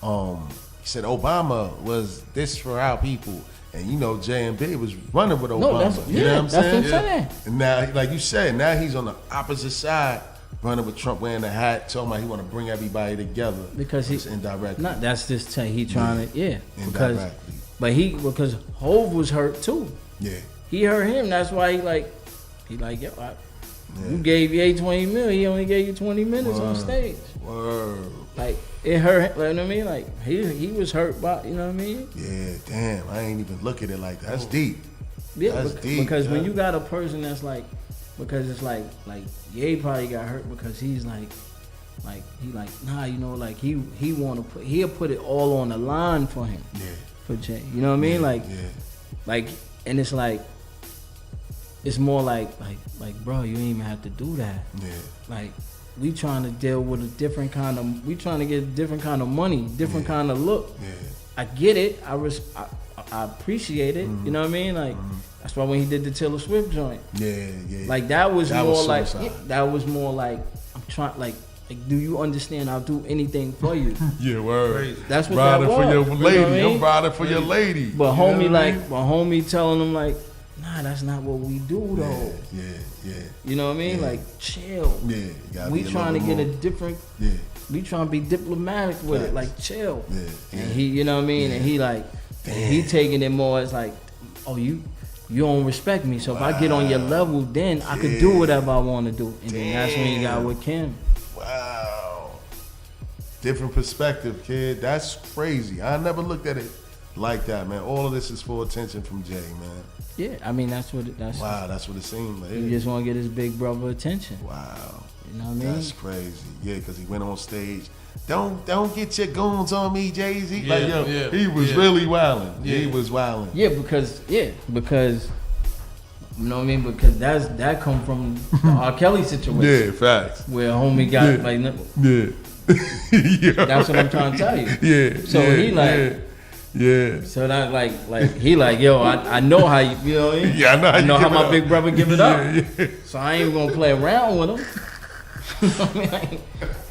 he said Obama was this for our people. And you know, J&B was running with Obama. No, that's, you know what I'm saying? That's what I'm saying. And now, like you said, now he's on the opposite side, running with Trump wearing the hat, talking about he want to bring everybody together. Because he's indirectly. Not that's just he trying to Indirectly. Because Hov was hurt too. Yeah. He hurt him. That's why he like yo, you gave Ye 20 mil. He only gave you 20 minutes on stage. Word. Like it hurt. Like, you know what I mean? Like he was hurt by. You know what I mean? Yeah. Damn. I ain't even look at it like that. That's deep. Yeah. That's deep. Because when you got a person that's like, because it's like Ye probably got hurt because he's like he like nah, you know, like he want to he'll put it all on the line for him. Yeah. For Jay. You know what I mean? Like and it's like. It's more like, bro, you ain't even have to do that. Yeah. Like, we trying to deal with a different kind of, we trying to get a different kind of money, different kind of look. Yeah. I get it. I appreciate it. You know what I mean? Like, that's why when he did the Taylor Swift joint. Yeah. Like, that was more like, I'm trying, like, do you understand? I'll do anything for you. Yeah, word. That's what riding that was. for your lady. You know what I mean? I'm riding for your lady. But you homie, know what homie telling him like, nah, that's not what we do though. Yeah. You know what I mean? Like, chill. Yeah. We trying to get a different. Yeah. We trying to be diplomatic with it. Like, chill. Yeah. And he, you know what I mean? And he like, and he taking it more as like, oh, you don't respect me. So if I get on your level, then I could do whatever I want to do. And then that's when he got with Kim. Wow. Different perspective, kid. That's crazy. I never looked at it like that, man. All of this is for attention from Jay, man. Yeah, I mean that's what that's. Wow, that's what it seemed like. He just want to get his big brother attention. Wow. You know what I mean? That's crazy. Yeah, because he went on stage. Don't get your goons on me, Jay-Z. He was really wilding. Yeah. He was wilding. Yeah, because you know what I mean? Because that come from the R. Kelly situation. Yeah, facts. Where homie got like. Yeah. That's what I'm trying to tell you. Yeah. So he like. Yeah. So that like he like, yo, I know how you know what I mean? Yeah, I know how my big brother give it up. Yeah. So I ain't gonna play around with him. You know what I mean?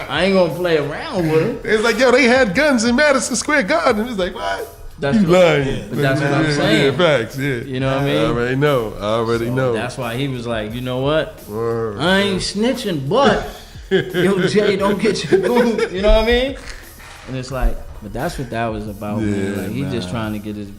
I ain't gonna play around with him. It's like, yo, they had guns in Madison Square Garden. It's like, what? That's you lying. But that's what I'm saying. Yeah, facts, yeah. You know what I mean? I already know. That's why he was like, you know what? Word. I ain't snitching, but yo, Jay, don't get your goon. You know what I mean? And it's like, but that's what that was about, man. Like, he just trying to get his,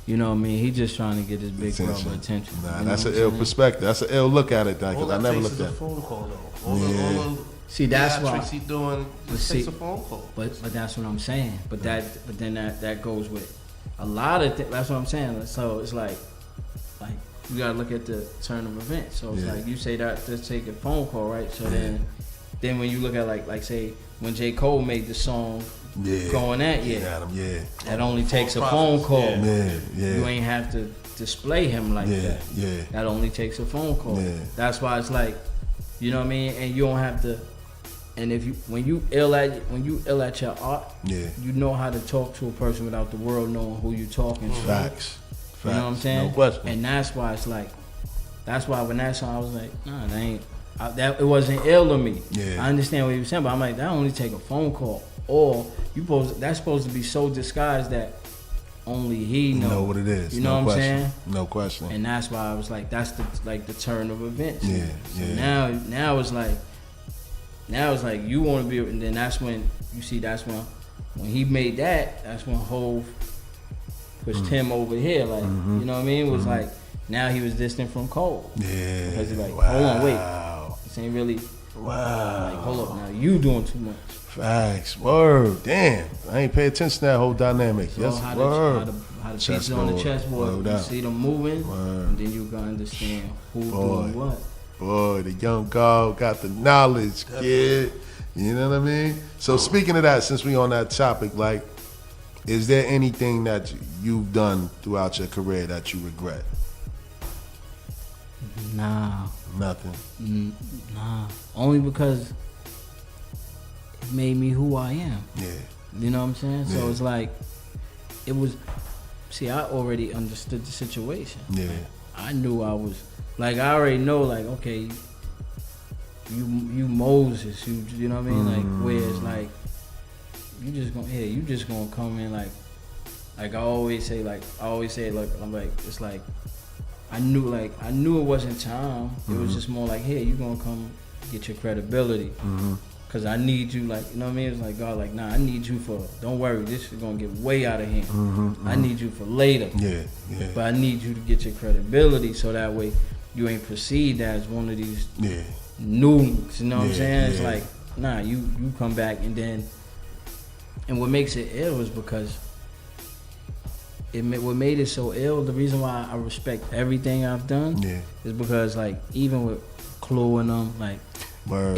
you know what I mean? He just trying to get his big brother attention. Nah, that's an ill perspective. That's an ill look at it, because I never looked at it. Phone call, though. All the see, that's why he doing. Just takes a phone call. But that's what I'm saying. But then that goes with a lot of things. That's what I'm saying. So it's like you gotta look at the turn of events. So it's like you say that just take a phone call, right? So then when you look at like say when J. Cole made the song. Going at that only takes a phone call. You ain't have to display him like that. That only takes a phone call. That's why it's like, you know what I mean? And you don't have to. And when you ill at your art, you know how to talk to a person without the world knowing who you talking to. Facts. You know what I'm saying? No question. And that's why it's like, that's why when that song I was like, nah, that ain't. That it wasn't ill to me. I understand what he was saying, but I'm like, that only take a phone call. Or that's supposed to be so disguised that only he know what it is. You know what I'm saying? No question. And that's why I was like, that's the turn of events. So Yeah. Now it's like you want to be, and then that's when you see when he made that's when Hov pushed him over here. Like you know what I mean? It was like now he was distant from Cole. Yeah. Because he's like, hold on, wait. This ain't really. Wow. Like, hold up now, you doing too much. Facts. Word. Damn. I ain't pay attention to that whole dynamic. So Yes, how word. the pieces on the chessboard, you see them moving, and then you can understand who's doing what. Boy, the young guard got the knowledge, kid. You know what I mean? So speaking of that, since we on that topic, like, is there anything that you've done throughout your career that you regret? Nah. Nothing. Nah. Only because it made me who I am. Yeah. You know what I'm saying? Yeah. So it's like, it was, see, I already understood the situation. Yeah. Like, I knew I was, like, I already know, like, okay, you Moses, you know what I mean? Like, where it's like, you just gonna come in like I always say, look, I'm like, it's like, I knew it wasn't time. It was just more like, hey, you gonna come get your credibility. Cause I need you, like, you know what I mean? It's like, God, like, nah, I need you for, don't worry, this is gonna get way out of hand. I need you for later. Yeah. But I need you to get your credibility so that way you ain't perceived as one of these noodles, you know what I'm saying? It's like, nah, you come back and what makes it ill is because what made it so ill, the reason why I respect everything I've done is because, like, even with Clue and them, like,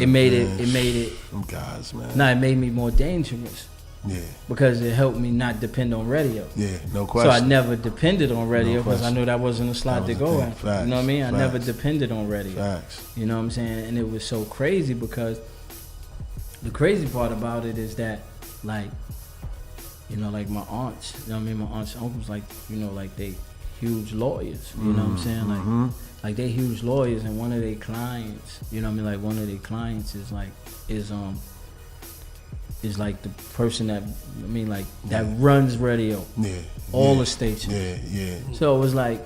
it made it them guys, man. Nah, it made me more dangerous. Yeah. Because it helped me not depend on radio. Yeah, no question. So I never depended on radio because I knew that wasn't a slot to go at. Facts, you know what I mean? facts. I never depended on radio. Facts. You know what I'm saying? And it was so crazy because the crazy part about it is that, like, you know, like my aunts, you know what I mean? My aunts and uncles, like, you know, like they huge lawyers. You know what I'm saying? Like they huge lawyers, and one of their clients, you know what I mean? Like one of their clients is like the person that, I mean, like that runs radio. All the stations. So it was like,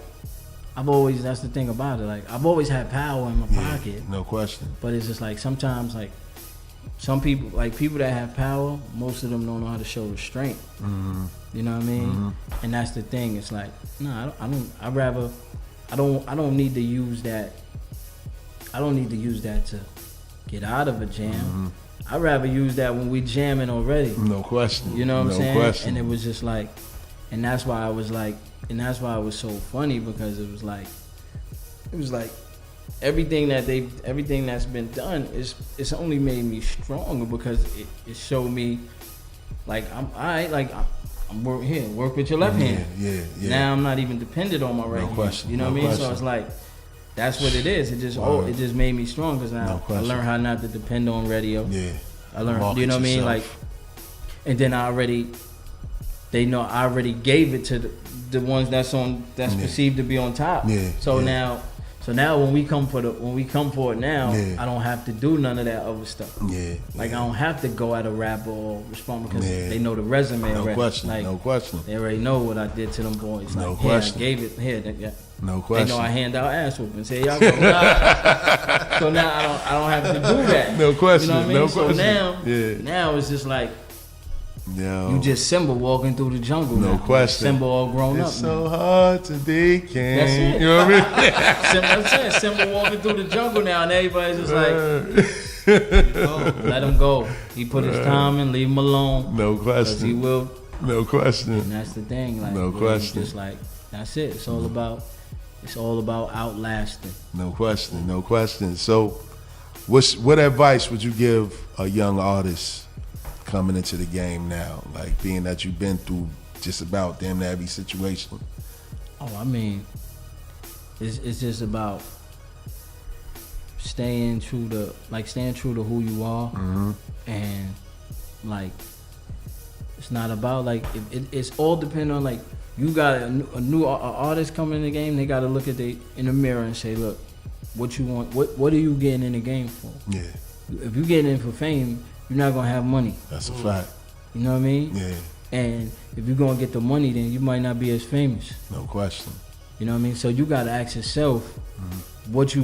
that's the thing about it. Like, I've always had power in my pocket. No question. But it's just like, sometimes, like, some people, like people that have power, most of them don't know how to show restraint. You know what I mean? And that's the thing. It's like, nah, I don't need to use that. I don't need to use that to get out of a jam. I'd rather use that when we jamming already. No question. You know what I'm saying? Question. And it was just like, and that's why I was like, and that's why it was so funny, because it was like everything that's been done it's only made me stronger, because it showed me, like, I'm work with your left hand. Yeah. Now I'm not even dependent on my right hand. Question. You know what I mean? Question. So it's like, that's what it is. It just made me strong, because now I learned how not to depend on radio. I learned, you know what I mean? Like, and then I already gave it to the ones that's perceived to be on top. So now when we come for it now, I don't have to do none of that other stuff. Like, I don't have to go at a rapper or respond, because they know the resume already. No question. They already know what I did to them boys. No Like, question. I gave it here. No question. They know I hand out ass whoopings. Say, y'all go. So now I don't have to do that. No question. You know what I mean? No So question. now it's just like, yo, you just Simba walking through the jungle. No now. question. Simba all grown it's up. so now. hard to be king. That's it. You know what I mean? I'm saying, Simba walking through the jungle now, and everybody's just like, let him go. He put his time in, leave him alone. No Because question. he will. No question. And that's the thing. Like, No question. Just like, that's it. It's all about outlasting. No question. So, what advice would you give a young artist coming into the game now? Like, being that you've been through just about damn near every situation. Oh, I mean, it's just about staying true to who you are, and like, it's not about like it's all dependent on, like, you got a new artist coming in the game. They got to look at in the mirror and say, look, what you want? What are you getting in the game for? Yeah. If you getting in for fame, you're not gonna have money. That's a fact. You know what I mean? Yeah. And if you're gonna get the money, then you might not be as famous. No question. You know what I mean? So you gotta ask yourself, what you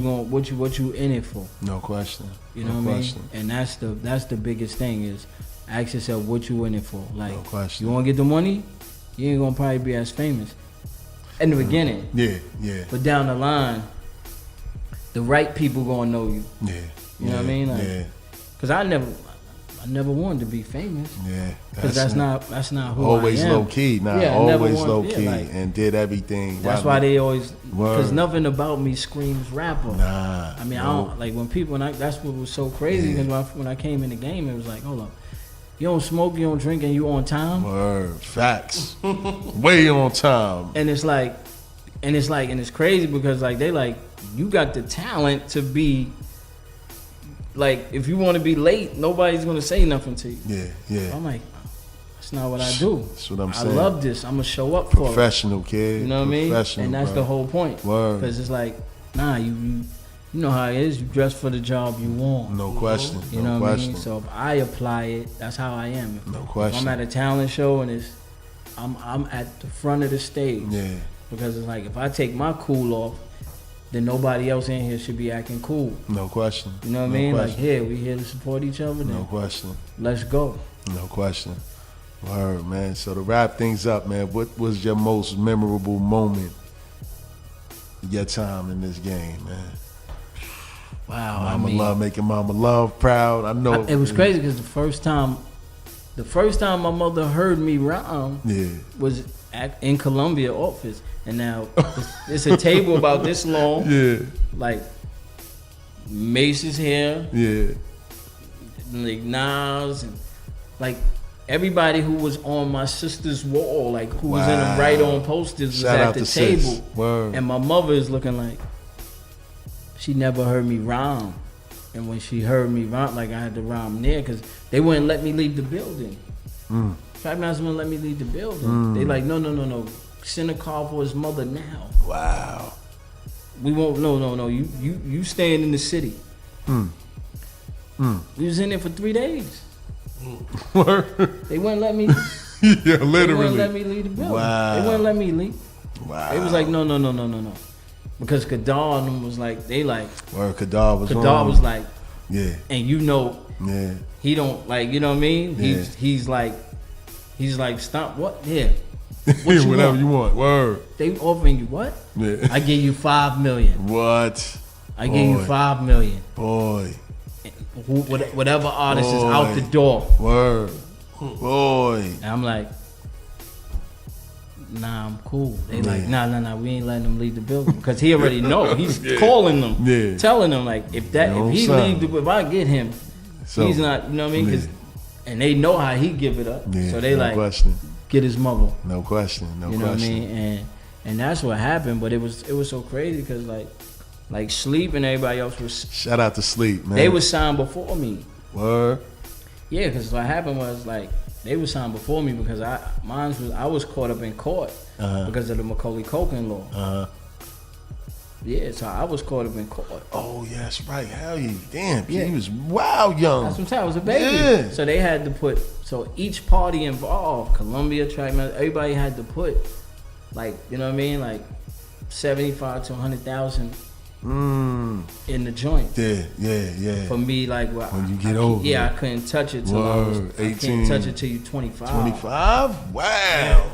in it for? No question. You know what I mean? And that's the biggest thing, is ask yourself what you in it for. Like, no question. You wanna get the money, you ain't gonna probably be as famous. in the beginning. Yeah, yeah. But down the line, the right people gonna know you. Yeah. You know what I mean? Like, yeah. Cause I never wanted to be famous. Yeah. Cause that's not who always I am. low key. Nah, Yeah, always never low wanted- key yeah, like, and did everything. That's why they always. Word. Cause nothing about me screams rapper. Nah. I mean, I don't like when people. That's what was so crazy. Yeah. Because when I came in the game, it was like, hold up, you don't smoke, you don't drink, and you on time. Word. Facts. Way on time. And it's crazy because like they like you got the talent to be. Like if you want to be late, nobody's gonna say nothing to you. Yeah, yeah. I'm like, that's not what I do. That's what I'm saying. I love this. I'm gonna show up for it. Professional, kid. You know what I mean? Professional, And that's bro. the whole point. Word. Because it's like, nah, you know how it is. You dress for the job you want. No question. You no know what I question. mean? So if I apply it, that's how I am. No If question. I'm at a talent show and I'm at the front of the stage. Yeah. Because it's like if I take my cool off, then nobody else in here should be acting cool. No question. You know what I No mean? question. Like here, we here to support each other. Then No question. let's go. No question. Word, man. So to wrap things up, man, what was your most memorable moment of your time in this game, man? Wow. Mama I mean, Love, making Mama Love proud. I know. it was crazy because the first time my mother heard me rhyme Yeah. was in Columbia office, and now it's a table about this long, Yeah. like Mace's hair, Yeah. like NaS, and like everybody who was on my sister's wall, like who was in Wow. the right on posters was Shout at out the to sis. table, Word. and my mother is looking like she never heard me rhyme. And when she heard me rhyme, like I had to rhyme there because they wouldn't let me leave the building. Track Master wouldn't let me leave the building. They like, no. Send a call for his mother now. Wow. We won't. No. You staying in the city. We was in there for 3 days. Word. They wouldn't let me. Yeah, They wouldn't literally. let me leave the building. Wow. They wouldn't let me leave. Wow. They was like, no. Because Kadar and them was like, they like. Word, Kadar was Kadar on. was like, Yeah. and you know, Yeah. he don't like. You know what I mean? Yeah. He's like, stop. What? Yeah. What you Whatever want? you want. Word. They offering you what? Yeah. I give you $5 million. What? I give you Boy. $5 million. Boy. Whatever artist is Boy. out the door. Word. Boy. And I'm like, nah, I'm cool. They like, Yeah. nah, we ain't letting him leave the building because he already know. He's calling them, Yeah. telling them like, if No, he son. leave, if I get him, So, he's not. You know what I mean? 'Cause- Yeah. and they know how he give it up. Yeah, So they no like question. get his mother. No question. No You know what I question. mean? And that's what happened. But it was so crazy because like Sleep and everybody else was Shout out to Sleep, man. they was signed before me. Word. Yeah, because what happened was like they were signed before me because I was caught up in court because of the Macaulay Culkin law. Uh-huh. Yeah, so I was caught up in court. Oh, yeah, that's right. Hell yeah. Damn, Yeah. he was wild young. That's what I'm saying. I was a baby. Yeah. So they had to put. So each party involved, Columbia, Trackmaster, everybody had to put, like, you know what I mean, like 75 to 100,000 in the joint. Yeah. For me, like, well, When you get I over yeah, it. I couldn't touch it till I was Word, 18. I 18. can't touch it till you 25. 25? Wow.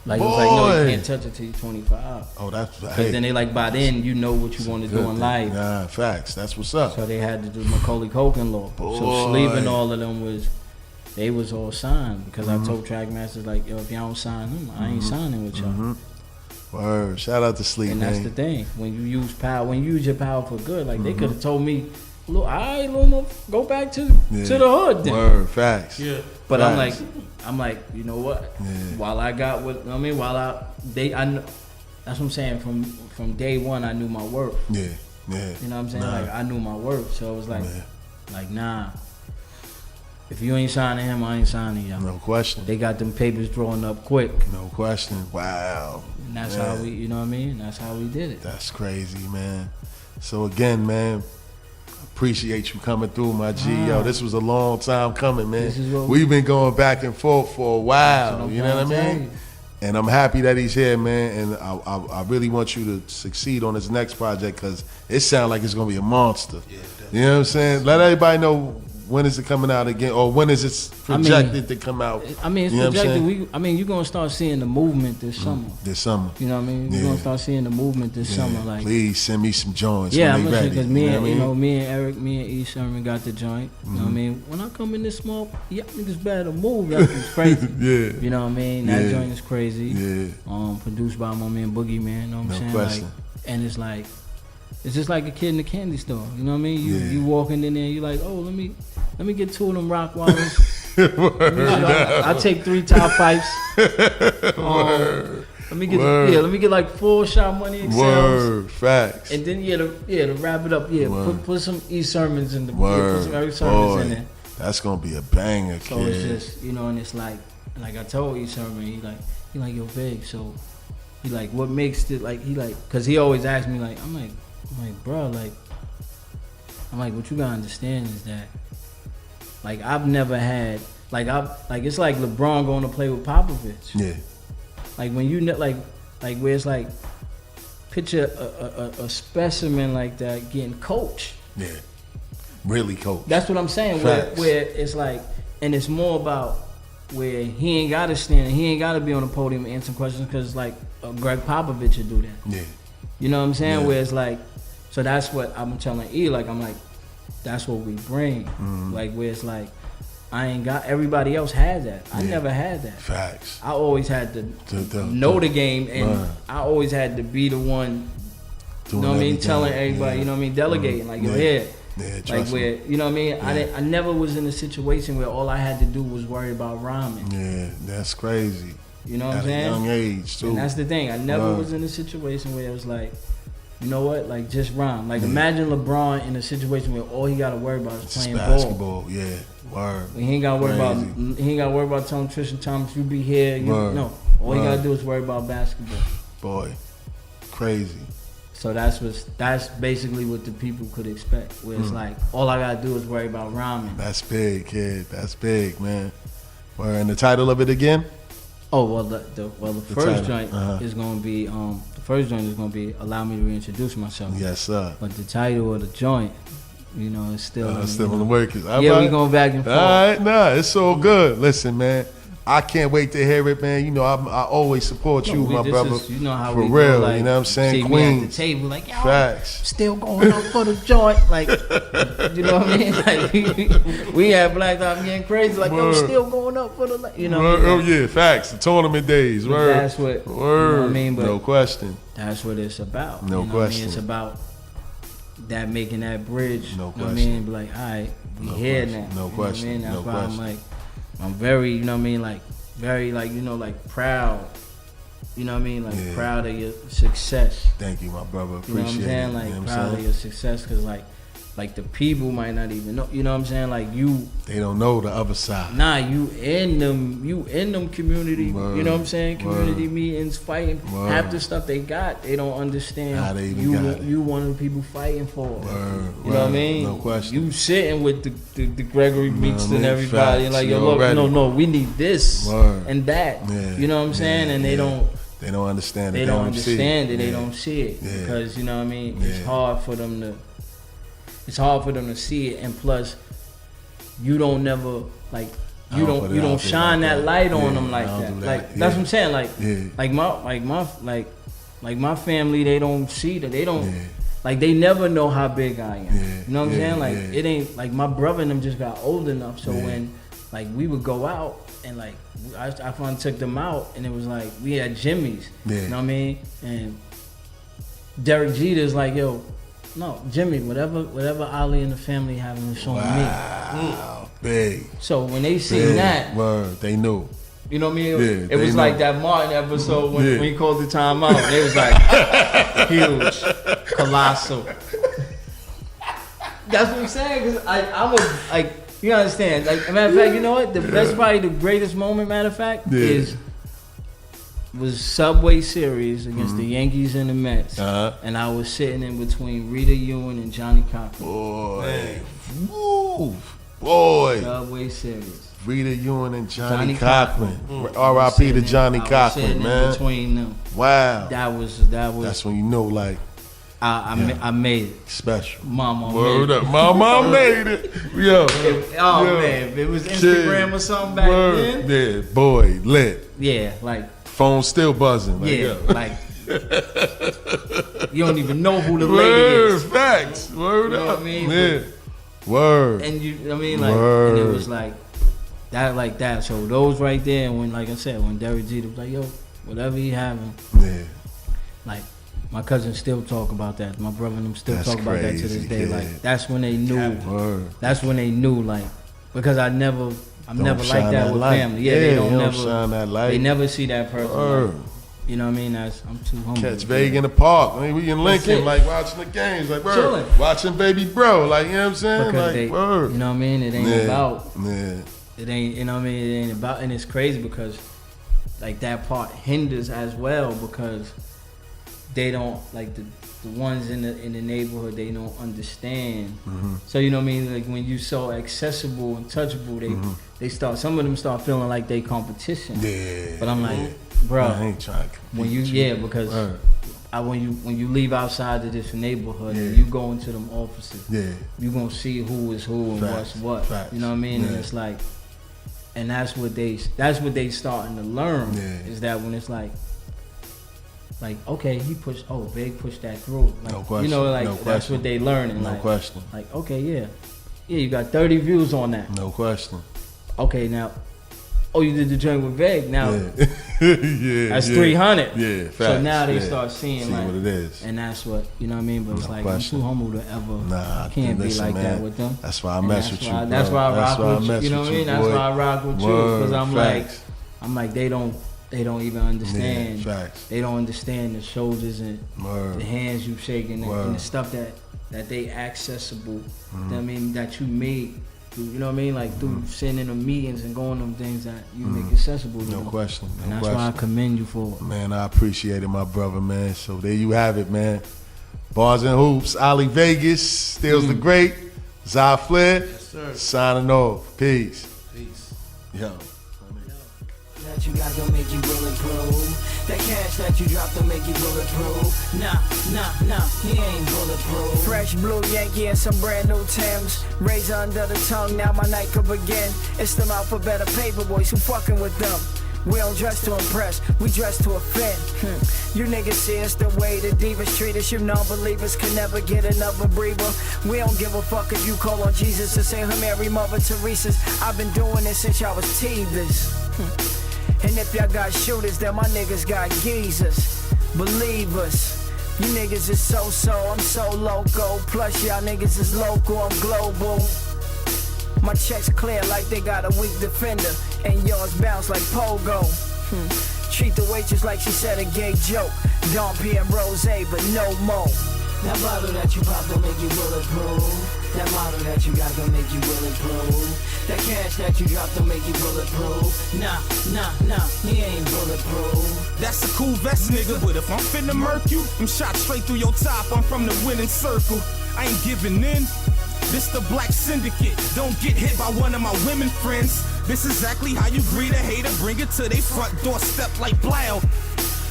Like, it was like, no, you Boy. can't touch it till you 25. Oh, that's Because then they like, by then, you know what you want to do in life. Nah, facts. That's what's up. So they had to do Macaulay Culkin law. Boy. So Sleep and all of them they was all signed. Because I told Trackmasters, like, yo, if y'all don't sign them, I ain't signing with y'all. Word. Shout out to Sleep, And man. that's the thing. When you use your power for good, like, they could have told me, look, all right, Luma, go back to the hood then. Word. Facts. Yeah. But Facts. I'm like, you know what? Yeah. While I got what I mean, I know, that's what I'm saying. From day one, I knew my worth. Yeah. You know what I'm saying? Nah. Like I knew my worth, so it was like, Yeah. nah. If you ain't signing him, I ain't signing y'all. No question. They got them papers drawn up quick, No question. Wow. and that's Yeah. how we, you know what I mean? That's how we did it. That's crazy, man. So again, man, appreciate you coming through, my G. Yo, this was a long time coming, man. This is what We've been going back and forth for a while. That's what I'm You know what I trying to mean? tell you. And I'm happy that he's here, man. And I really want you to succeed on this next project because it sounds like it's gonna be a monster. Yeah, You know what I'm saying? Let everybody know When is it coming out again, or when is it projected to come out? I mean, it's projected. You're gonna start seeing the movement this summer. This summer. You know what I mean? You're gonna start seeing the movement this summer. Like, please send me some joints. Yeah, when I'm they ready. because me and Eric, me and Erick Sermon got the joint. You know what I mean? When I come in this small, y'all niggas better move. That is crazy. Yeah. You know what I mean? That joint is crazy. Yeah. Produced by my man Boogie Man. You know what I'm saying? Question. Like, and it's like, it's just like a kid in the candy store. You know what I mean? You walking in there, you like, oh, let me get 2 of them Rockwilders. I take 3 top pipes. Let me get like 4 Shot Money XLs. Word, facts. And then to wrap it up, put some Sermons in the put some Erick Sermons in there. That's gonna be a banger, kid. So it's just, and it's like I told Sermon, he like yo Big, so he like what makes it like cause he always asks me like I'm like bro, like what you gotta understand is that like I've never had it's like LeBron going to play with Popovich. Yeah. Like when you like where it's like picture a specimen like that getting coached. Yeah. Really coached. That's what I'm saying. Where it's like, and it's more about where he ain't gotta stand, he ain't gotta be on the podium and answer questions because like Greg Popovich would do that. Yeah. You know what I'm saying? Yeah. Where it's like, so that's what I'm telling E. Like I'm like, that's what we bring. Mm-hmm. Like where it's like, I ain't got, everybody else had that. I never had that. Facts. I always had to know the game, and I always had to be the one, you know what I mean, telling everybody, you know what I mean, delegating, like, yo, like where, you know what I mean, I never was in a situation where all I had to do was worry about rhyming. Yeah, that's crazy. You know what I'm saying? At a young age, too. And that's the thing. I never was in a situation where it was like, you know what? Like, just rhyme. Like, imagine LeBron in a situation where all he got to worry about is playing basketball. Yeah, word. He ain't got to worry about telling Tristan Thompson, you be here. No, all he got to do is worry about basketball. Boy, crazy. So that's basically what the people could expect. Where it's like, all I got to do is worry about rhyming. That's big, kid. That's big, man. Word. And the title of it again? Oh, well, the first joint is going to be Allow Me to Reintroduce Myself. Yes, sir. But the title of the joint, is still in the workers. Yeah, we going back and forth. All right, it's so good. Listen, man, I can't wait to hear it, man. I always support you, my brother. How for we real, go, like, you know what I'm saying? See Queens. me at the table, like, yo, facts. Still going up for the joint, like, you know what I mean? Like, we had Black Dog getting crazy, like, yo, still going up for the, you know. Oh yeah, facts. The tournament days, word. That's what. Word. You know what I mean? But no question. That's what it's about. No question. It's about that making that bridge. No question. You know what I mean? Be like, all right, we here now. No question. You know what I mean? That's why I'm like, I'm very, you know what I mean, like, very, like, like proud. You know what I mean? Like, proud of your success. Thank you, my brother. Appreciate it. You know what I'm saying? Like, you know proud of your success, because, like the people might not even know. You know what I'm saying? Like, they don't know the other side. Nah, you in them community. Word. You know what I'm saying? Community meetings, fighting. Word. Half the stuff they got, they don't understand. How they even got it. You one of the people fighting for. Word. You know what I mean? No question. You sitting with the Gregory Meeks and everybody, and like, yo, look, no, we need this and that. Yeah. You know what I'm saying? And they don't understand it. They don't understand it. They don't see it because you know what I mean. It's hard for them to. It's hard for them to see it, and plus, you don't never like you don't shine that light on them like that. Like that's what I'm saying. Like my family, they don't see that. They don't like they never know how big I am. You know what I'm saying? Like it ain't like my brother and them just got old enough. So when like we would go out and like I finally took them out, and it was like we had Jimmy's. You know what I mean? And Derek Jeter's like, yo. No, Jimmy, whatever Ali and the family having shown me. Wow, big. So when they seen that, they knew. You know what I mean? It was like that Martin episode when he called the timeout. It was like huge, colossal. That's what I'm saying. Cause I was like, you understand? Like, matter of fact, you know what? That's probably the greatest moment. Matter of fact, was Subway Series against the Yankees and the Mets, and I was sitting in between Rita Ewing and Johnny Cochran. Boy, Subway Series. Rita Ewing and Johnny Cochran. R.I.P. to Johnny Cochran, man. In between them. Wow. That was. That's when you know, like. I made it. Special. Mama Word made up. it. Mama made it. Yo. Man, if it was Instagram or something back then. Yeah, boy, lit. Yeah, like. Phone still buzzing. Like, yeah, like. You don't even know who the Word, lady is. Facts. Word you know up. What I mean? Yeah. Word. And you, I mean, like, Word. and it was like that. So those right there, and when, like I said, when Derek Jeter was like, yo, whatever he having, yeah, like my cousins still talk about that. My brother and them still talk about that to this day. Yeah. Like that's when they knew. Word. That's when they knew, like, because I'm never like that with light. family. Yeah, they don't never shine that light. They never see that person. Word. Like, you know what I mean? I'm too humble. Catch Vague in the park. I mean, we in Lincoln, like watching the games, like word. Watching baby bro, like you know what I'm saying? Because like they, word. You know what I mean? It ain't about. Yeah. It ain't. You know what I mean? It ain't about. And it's crazy because, like that part hinders as well because they don't like the ones in the neighborhood. They don't understand. Mm-hmm. So you know what I mean? Like when you so accessible and touchable, they start. Some of them start feeling like they competition. Yeah. But I'm like. Bro, I ain't trying to when you because when you leave outside of this neighborhood and you go into them offices, you gonna see who is who and what's what. Facts. You know what I mean? And it's like, and that's what they starting to learn is that when it's like okay, Big pushed that through. Like, no question. You know, like no that's what they learning. No question. Like okay, yeah, you got 30 views on that. No question. Okay, now. Oh, you did the joint with Veg. Now, that's 300. Yeah, facts. So now they start seeing like what it is, and that's what you know what I mean. But it's like question. I'm too humble to ever. Nah, can't be like man, that with them. That's why I mess with you. Bro. That's why I rock with you. You know what I mean? That's why I rock with you because I'm like they don't even understand. Yeah, facts. They don't understand the shoulders and the hands you shaking and the stuff that they accessible. You know what I mean? That you made. You know what I mean? Like through sitting in the meetings and going them things that you make accessible to them. No question. And that's why I commend you for it. Man, I appreciate it, my brother, man. So there you have it, man. Bars and Hoops, Ali Vegas, SteelsDaGreat Zah Flair, signing off. Peace. Yo. That you got don't make you bulletproof. That cash that you drop don't make you bulletproof. Nah, he ain't bulletproof. Fresh blue Yankee and some brand new Timbs. Razor under the tongue, now my night could begin. It's them out for better paper boys who fucking with them. We don't dress to impress, we dress to offend. You niggas see us the way the divas treat us. You non-believers can never get another breather. We don't give a fuck if you call on Jesus or say her Mary Mother Teresa's. I've been doing this since y'all was teethers. And if y'all got shooters, then my niggas got geezers. Believe us. You niggas is so, I'm so loco. Plus y'all niggas is local, I'm global. My checks clear like they got a weak defender. And yours bounce like pogo. Treat the waitress like she said a gay joke. Don't PM rose, but no more. That bottle that you pop don't make you bulletproof. That model that you got don't make you bulletproof. That cash that you drop don't make you bulletproof. Nah, he ain't bulletproof. That's a cool vest, nigga, but if I'm finna murk you, I'm shot straight through your top, I'm from the winning circle. I ain't giving in. This the black syndicate. Don't get hit by one of my women friends. This is exactly how you greet a hater, bring it to their front doorstep like blow.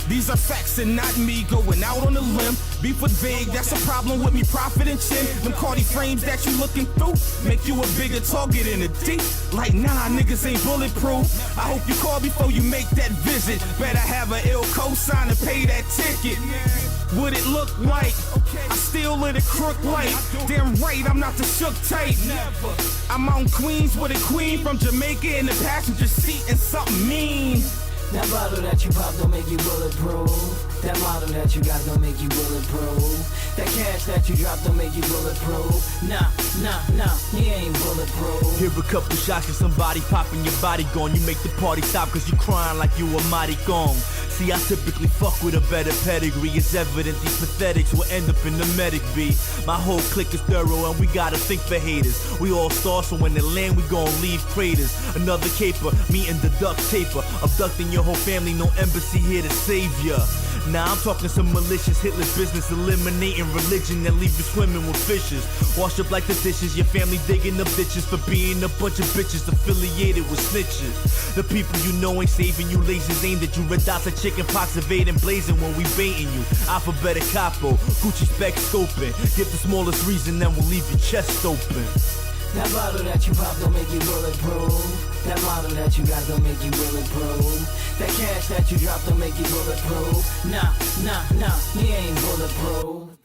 These are facts and not me going out on a limb. Beef with vague, that's a problem with me, profit and chin. Them Cardi frames that you looking through make you a bigger target in the deep. Like nah, niggas ain't bulletproof. I hope you call before you make that visit. Better have an ill cosign to pay that ticket. What it look like? I still let it crook light. Damn right, I'm not the shook type. I'm on Queens with a queen from Jamaica in the passenger seat and something mean. That bottle that you pop don't make you bulletproof. That model that you got don't make you bulletproof. That cash that you drop don't make you bulletproof. Nah, he ain't bulletproof. Hear a couple shots and somebody popping your body gone. You make the party stop cause you crying like you a mighty gong. See, I typically fuck with a better pedigree. It's evident these pathetics will end up in the medic B. My whole clique is thorough and we gotta think for haters. We all stars, so when they land we gon' leave craters. Another caper, meeting the duct taper. Abducting your whole family, no embassy here to save ya. Now I'm talking some malicious, hitless business, eliminating religion and leave you swimming with fishes. Wash up like the dishes, your family digging up ditches for being a bunch of bitches affiliated with snitches. The people you know ain't saving you, lasers aimed at you, red dots of chicken pox evading, blazing when we baiting you. Alphabetic capo, Gucci spec scoping, give the smallest reason and we'll leave your chest open. That bottle that you pop don't make you bulletproof. That model that you got don't make you bulletproof. That cash that you drop don't make you bulletproof. Nah, he ain't bulletproof.